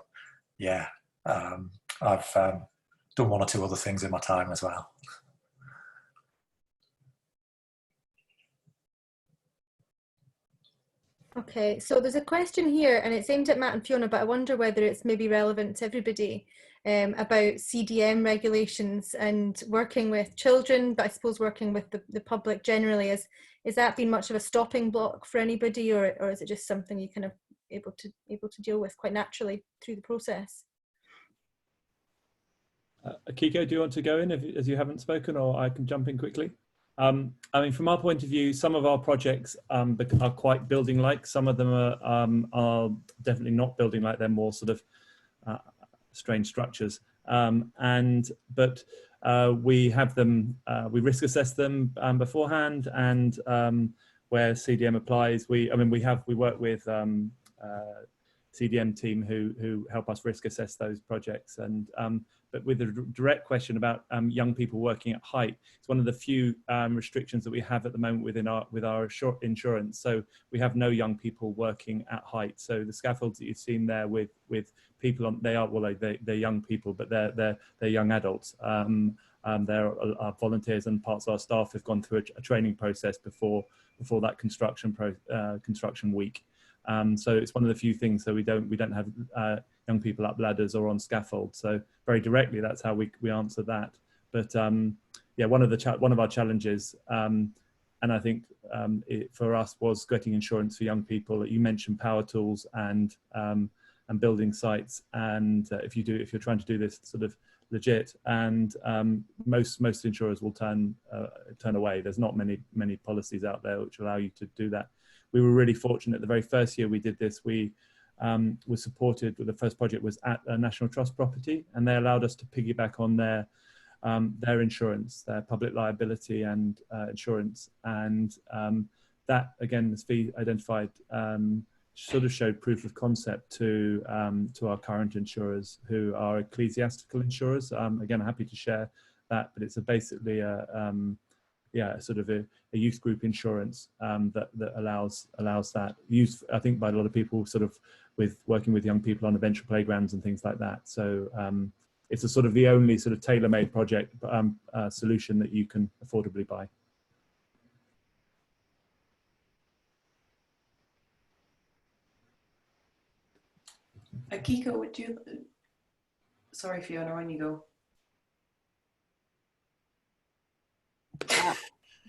yeah, I've done one or two other things in my time as well. Okay, so there's a question here, and it's aimed at Matt and Fiona, but I wonder whether it's maybe relevant to everybody, about CDM regulations and working with children, but I suppose working with the public generally. Is that been much of a stopping block for anybody, or is it just something you kind of able to deal with quite naturally through the process? Akiko, do you want to go in as you haven't spoken, or I can jump in quickly? I mean, from our point of view, some of our projects are quite building-like. Some of them are definitely not building-like. They're more sort of strange structures. But we have them, we risk assess them beforehand, and where CDM applies, we work with CDM team who help us risk assess those projects. And but with the direct question about young people working at height, it's one of the few restrictions that we have at the moment with our insurance. So we have no young people working at height. So the scaffolds that you've seen there with people on, they're young people, but they're young adults. They're our volunteers, and parts of our staff have gone through a training process before that construction week. So it's one of the few things. So we don't have young people up ladders or on scaffolds. So very directly, that's how we answer that. But yeah, one of our challenges, and I think for us, was getting insurance for young people. You mentioned power tools and building sites, and if you're trying to do this sort of legit, and most insurers will turn away. There's not many policies out there which allow you to do that. We were really fortunate. The very first year we did this, we were supported. The first project was at a National Trust property, and they allowed us to piggyback on their insurance, their public liability and insurance, and that again, as Fee identified, sort of showed proof of concept to our current insurers, who are ecclesiastical insurers. Again, happy to share that, but it's basically sort of a youth group insurance that allows that used, I think, by a lot of people, sort of working with young people on adventure playgrounds and things like that. So it's a sort of the only sort of tailor-made project solution that you can affordably buy. Akiko, would you? Sorry, Fiona, on you go.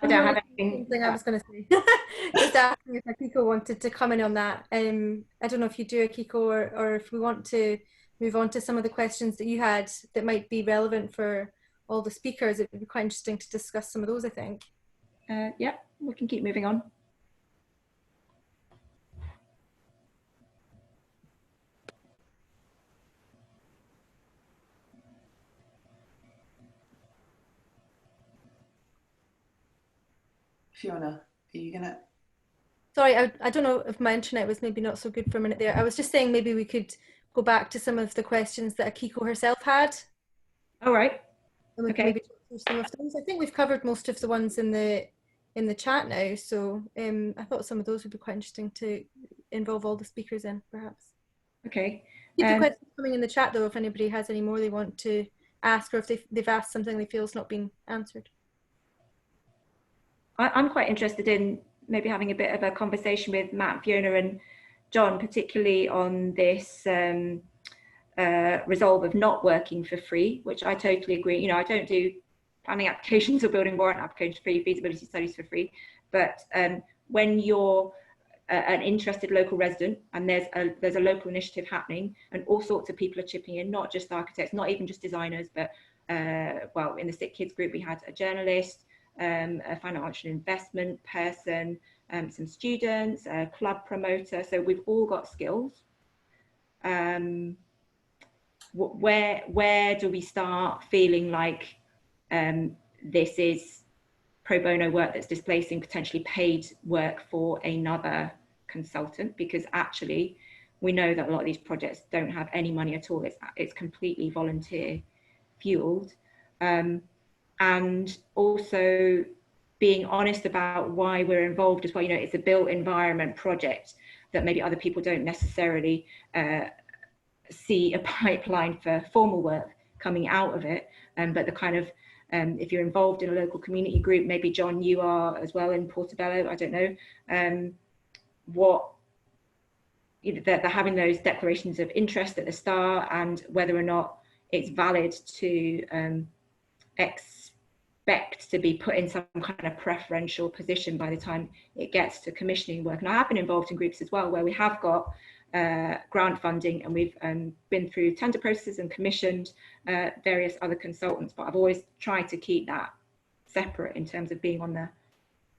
I don't have anything. I was going to say. Just asking if Akiko wanted to come in on that. I don't know if you do, Akiko, or if we want to move on to some of the questions that you had that might be relevant for all the speakers. It would be quite interesting to discuss some of those, I think. Yeah, we can keep moving on. Fiona, are you gonna? Sorry, I don't know if my internet was maybe not so good for a minute there. I was just saying maybe we could go back to some of the questions that Akiko herself had. All right. And we can maybe talk through some of those. I think we've covered most of the ones in the chat now. So I thought some of those would be quite interesting to involve all the speakers in, perhaps. Okay. Keep the questions coming in the chat though, if anybody has any more they want to ask, or if they've asked something they feel is not being answered. I'm quite interested in maybe having a bit of a conversation with Matt, Fiona and John, particularly on this resolve of not working for free, which I totally agree. You know, I don't do planning applications or building warrant applications for free, feasibility studies for free. But when you're an interested local resident and there's a local initiative happening and all sorts of people are chipping in, not just architects, not even just designers, but well, in the Sick Kids group, we had a journalist, a financial investment person, some students, a club promoter. So we've all got skills. Where do we start feeling like this is pro bono work that's displacing potentially paid work for another consultant? Because actually we know that a lot of these projects don't have any money at all. It's completely volunteer fueled. And also being honest about why we're involved as well. You know, it's a built environment project that maybe other people don't necessarily see a pipeline for formal work coming out of it. But the kind of, if you're involved in a local community group, maybe John, you are as well in Portobello, I don't know, they're having those declarations of interest at the start, and whether or not it's valid to expect to be put in some kind of preferential position by the time it gets to commissioning work. And I have been involved in groups as well where we have got grant funding and we've been through tender processes and commissioned various other consultants, but I've always tried to keep that separate in terms of being on the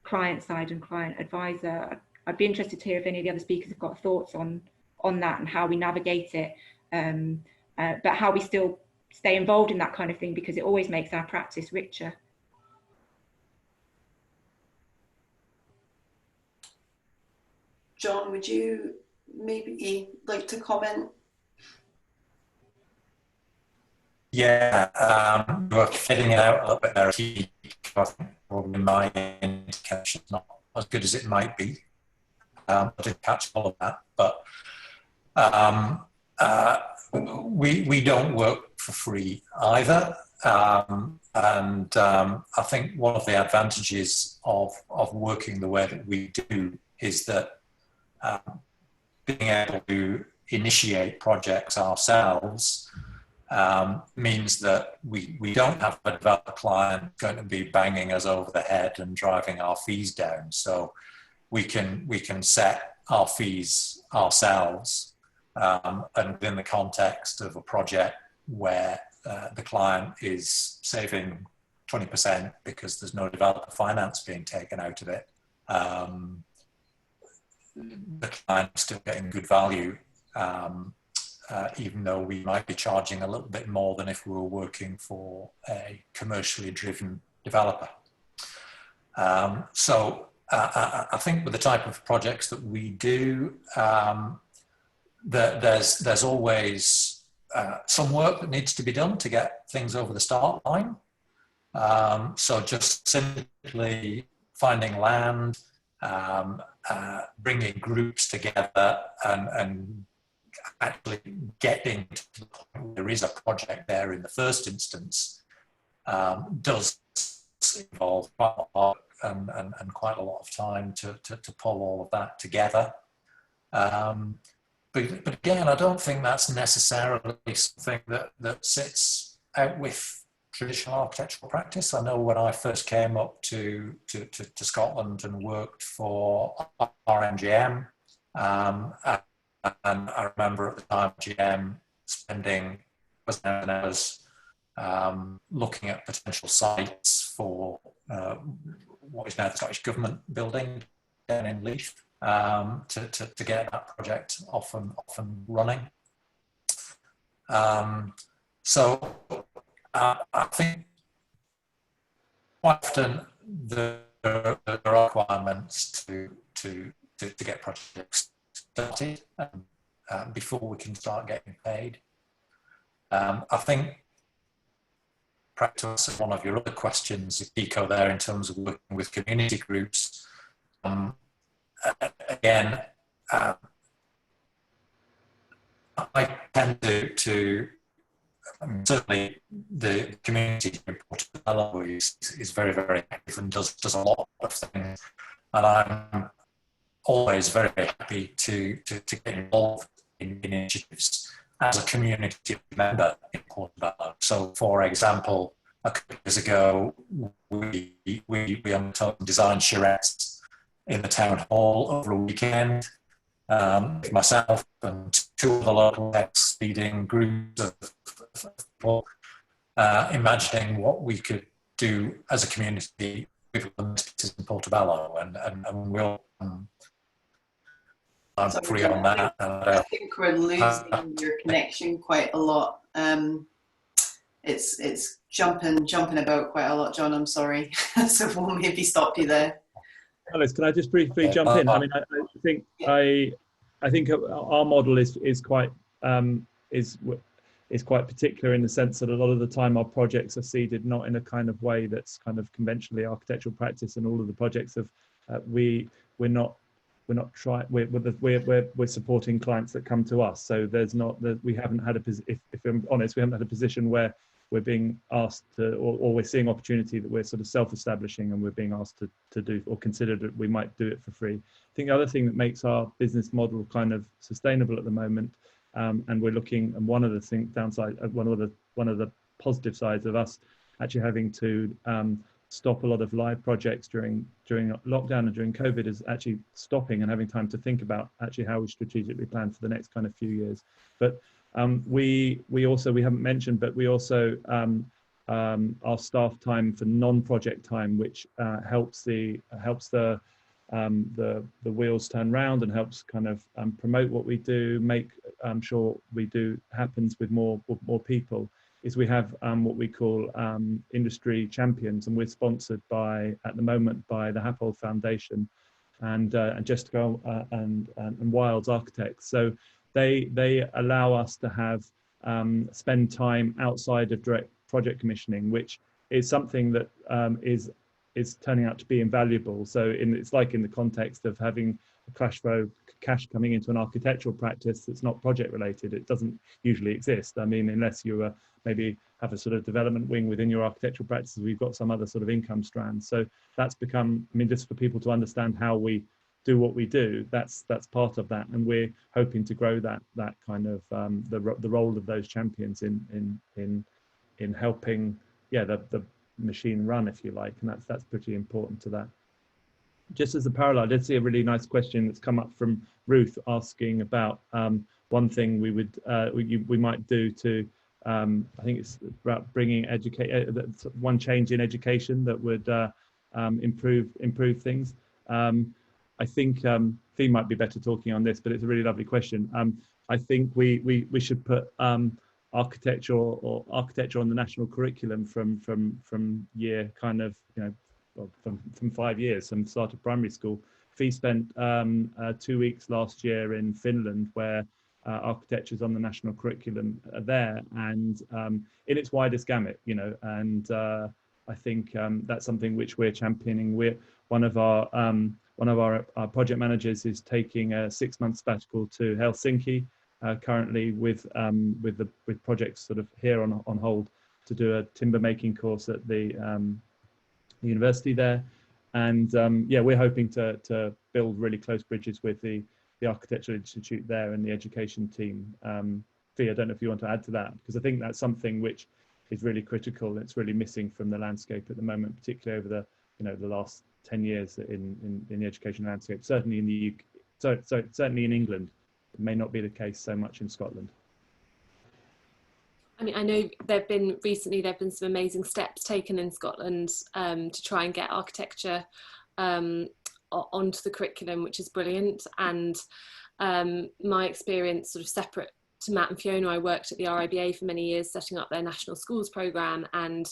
client side and client advisor. I'd be interested to hear if any of the other speakers have got thoughts on that and how we navigate it, but how we still stay involved in that kind of thing, because it always makes our practice richer. John, would you maybe like to comment? Yeah, we're fitting it out a little bit there. I think probably my indication is not as good as it might be. I didn't catch all of that, but we don't work for free either. And I think one of the advantages of working the way that we do is that being able to initiate projects ourselves means that we don't have a developer client going to be banging us over the head and driving our fees down. So we can set our fees ourselves, and within the context of a project where the client is saving 20% because there's no developer finance being taken out of it, the client is still getting good value, even though we might be charging a little bit more than if we were working for a commercially driven developer. So I think with the type of projects that we do, there's always some work that needs to be done to get things over the start line. So just simply finding land, bringing groups together and actually getting to the point where there is a project there in the first instance does involve quite a lot and quite a lot of time to pull all of that together. But again, I don't think that's necessarily something that sits out with traditional architectural practice. I know when I first came up to Scotland and worked for RMGM, and I remember at the time GM spending hours looking at potential sites for what is now the Scottish Government building down in Leith, to get that project off and running. So I think quite often there are requirements to get projects started before we can start getting paid. I think, perhaps one of your other questions, Kiko, there in terms of working with community groups. Again, I tend to certainly the community in Portobello is very, very active and does a lot of things, and I'm always very happy to get involved in initiatives as a community member in Portobello. So, for example, a couple of years ago, we undertook design charrettes in the town hall over a weekend, with myself and two of the local leading groups of people, imagining what we could do as a community with in Portobello, and we'll I'm free on that. I think we're losing your connection quite a lot. It's jumping about quite a lot, John. I'm sorry. So we'll maybe stop you there. Alice, can I just briefly jump in? I mean, I think our model is quite particular in the sense that a lot of the time our projects are seeded not in a kind of way that's kind of conventionally architectural practice, and all of the projects of we're supporting clients that come to us. So there's not that we haven't had if I'm honest, we haven't had a position where we're being asked to, or we're seeing opportunity that we're sort of self-establishing and we're being asked to do or consider that we might do it for free. I think the other thing that makes our business model kind of sustainable at the moment, and we're looking, and one of the positive sides of us actually having to stop a lot of live projects during lockdown and during COVID is actually stopping and having time to think about actually how we strategically plan for the next kind of few years. But we haven't mentioned, but we also our staff time for non-project time, which helps the wheels turn round and helps kind of promote what we do, make sure we do happens with more people, is we have what we call industry champions, and we're sponsored at the moment by the Happold Foundation, and Jessica and Wilds Architects. So they allow us to have spend time outside of direct project commissioning, which is something that is turning out to be invaluable. So it's like in the context of having a cash coming into an architectural practice that's not project related. It doesn't usually exist. I mean, unless you maybe have a sort of development wing within your architectural practices, we've got some other sort of income strands. So that's become, I mean, just for people to understand how we do what we do, that's part of that, and we're hoping to grow that kind of the role of those champions in helping, yeah, the machine run, if you like, and that's pretty important to that. Just as a parallel, I did see a really nice question that's come up from Ruth asking about one thing we might do to I think it's about bringing one change in education that would improve things. I think Fee might be better talking on this, but it's a really lovely question. I think we should put architecture on the national curriculum from year kind of, you know, from 5 years, from start of primary school. Fee spent 2 weeks last year in Finland, where architecture is on the national curriculum there, and in its widest gamut, you know, and I think that's something which we're championing. We're one of our project managers is taking a 6-month sabbatical to Helsinki currently with projects sort of here on hold to do a timber making course at the university there, and yeah, we're hoping to build really close bridges with the Architectural Institute there and the education team. Fee, I don't know if you want to add to that, because I think that's something which is really critical. It's really missing from the landscape at the moment, particularly over the last 10 years in the education landscape. Certainly in the UK, certainly in England, it may not be the case so much in Scotland. I mean, I know there've been some amazing steps taken in Scotland to try and get architecture onto the curriculum, which is brilliant. And my experience, sort of separate to Matt and Fiona, I worked at the RIBA for many years setting up their national schools programme, and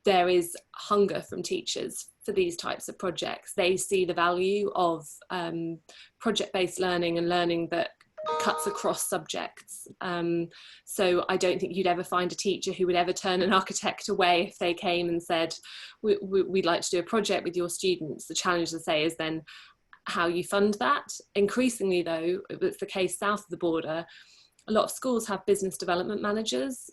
there is hunger from teachers for these types of projects. They see the value of project-based learning and learning that cuts across subjects. So I don't think you'd ever find a teacher who would ever turn an architect away if they came and said, we'd like to do a project with your students. The challenge, to say, is then how you fund that. Increasingly though, it's the case south of the border, a lot of schools have business development managers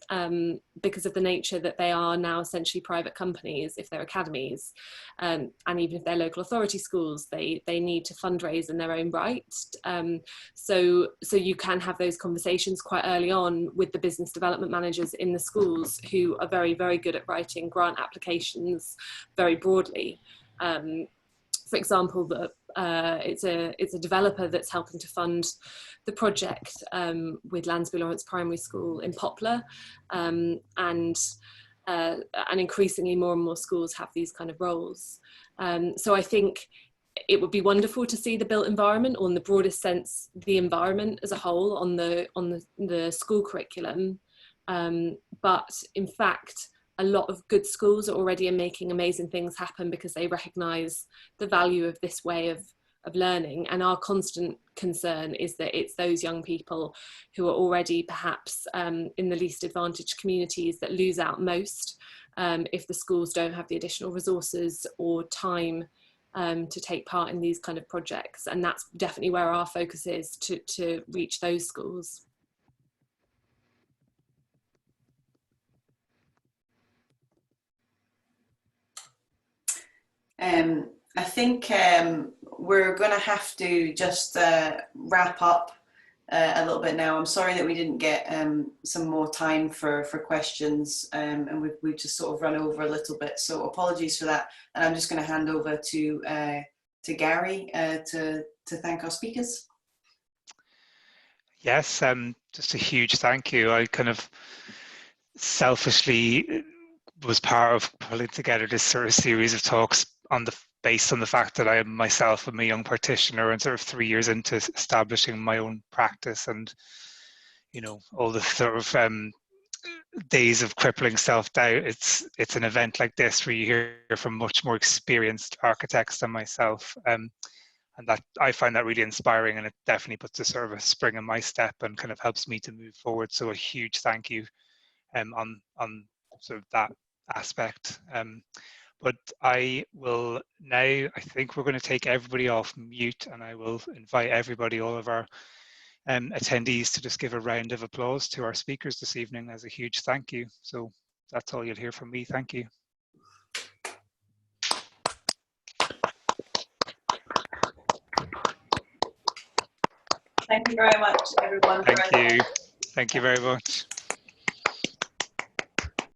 because of the nature that they are now essentially private companies if they're academies, and even if they're local authority schools, they need to fundraise in their own right. So you can have those conversations quite early on with the business development managers in the schools, who are very, very good at writing grant applications very broadly. For example, it's a developer that's helping to fund the project with Lansbury Lawrence Primary School in Poplar, and increasingly more and more schools have these kind of roles. So I think it would be wonderful to see the built environment, or in the broadest sense, the environment as a whole, on the school curriculum. But in fact, a lot of good schools are already making amazing things happen because they recognise the value of this way of learning. And our constant concern is that it's those young people who are already perhaps in the least advantaged communities that lose out most if the schools don't have the additional resources or time to take part in these kind of projects. And that's definitely where our focus is, to reach those schools. I think we're going to have to just wrap up a little bit now. I'm sorry that we didn't get some more time for questions, and we've just sort of run over a little bit, so apologies for that. And I'm just going to hand over to Gary to thank our speakers. Yes, just a huge thank you. I kind of selfishly was part of pulling together this sort of series of talks based on the fact that I myself am a young practitioner and sort of 3 years into establishing my own practice, and all the sort of days of crippling self-doubt. It's an event like this where you hear from much more experienced architects than myself, that I find that really inspiring, and it definitely puts a sort of a spring in my step and kind of helps me to move forward. So a huge thank you on sort of that aspect. But I will now, I think we're going to take everybody off mute, and I will invite everybody, all of our attendees, to just give a round of applause to our speakers this evening as a huge thank you. So that's all you'll hear from me. Thank you. Thank you very much, everyone. Thank you. Thank you very much.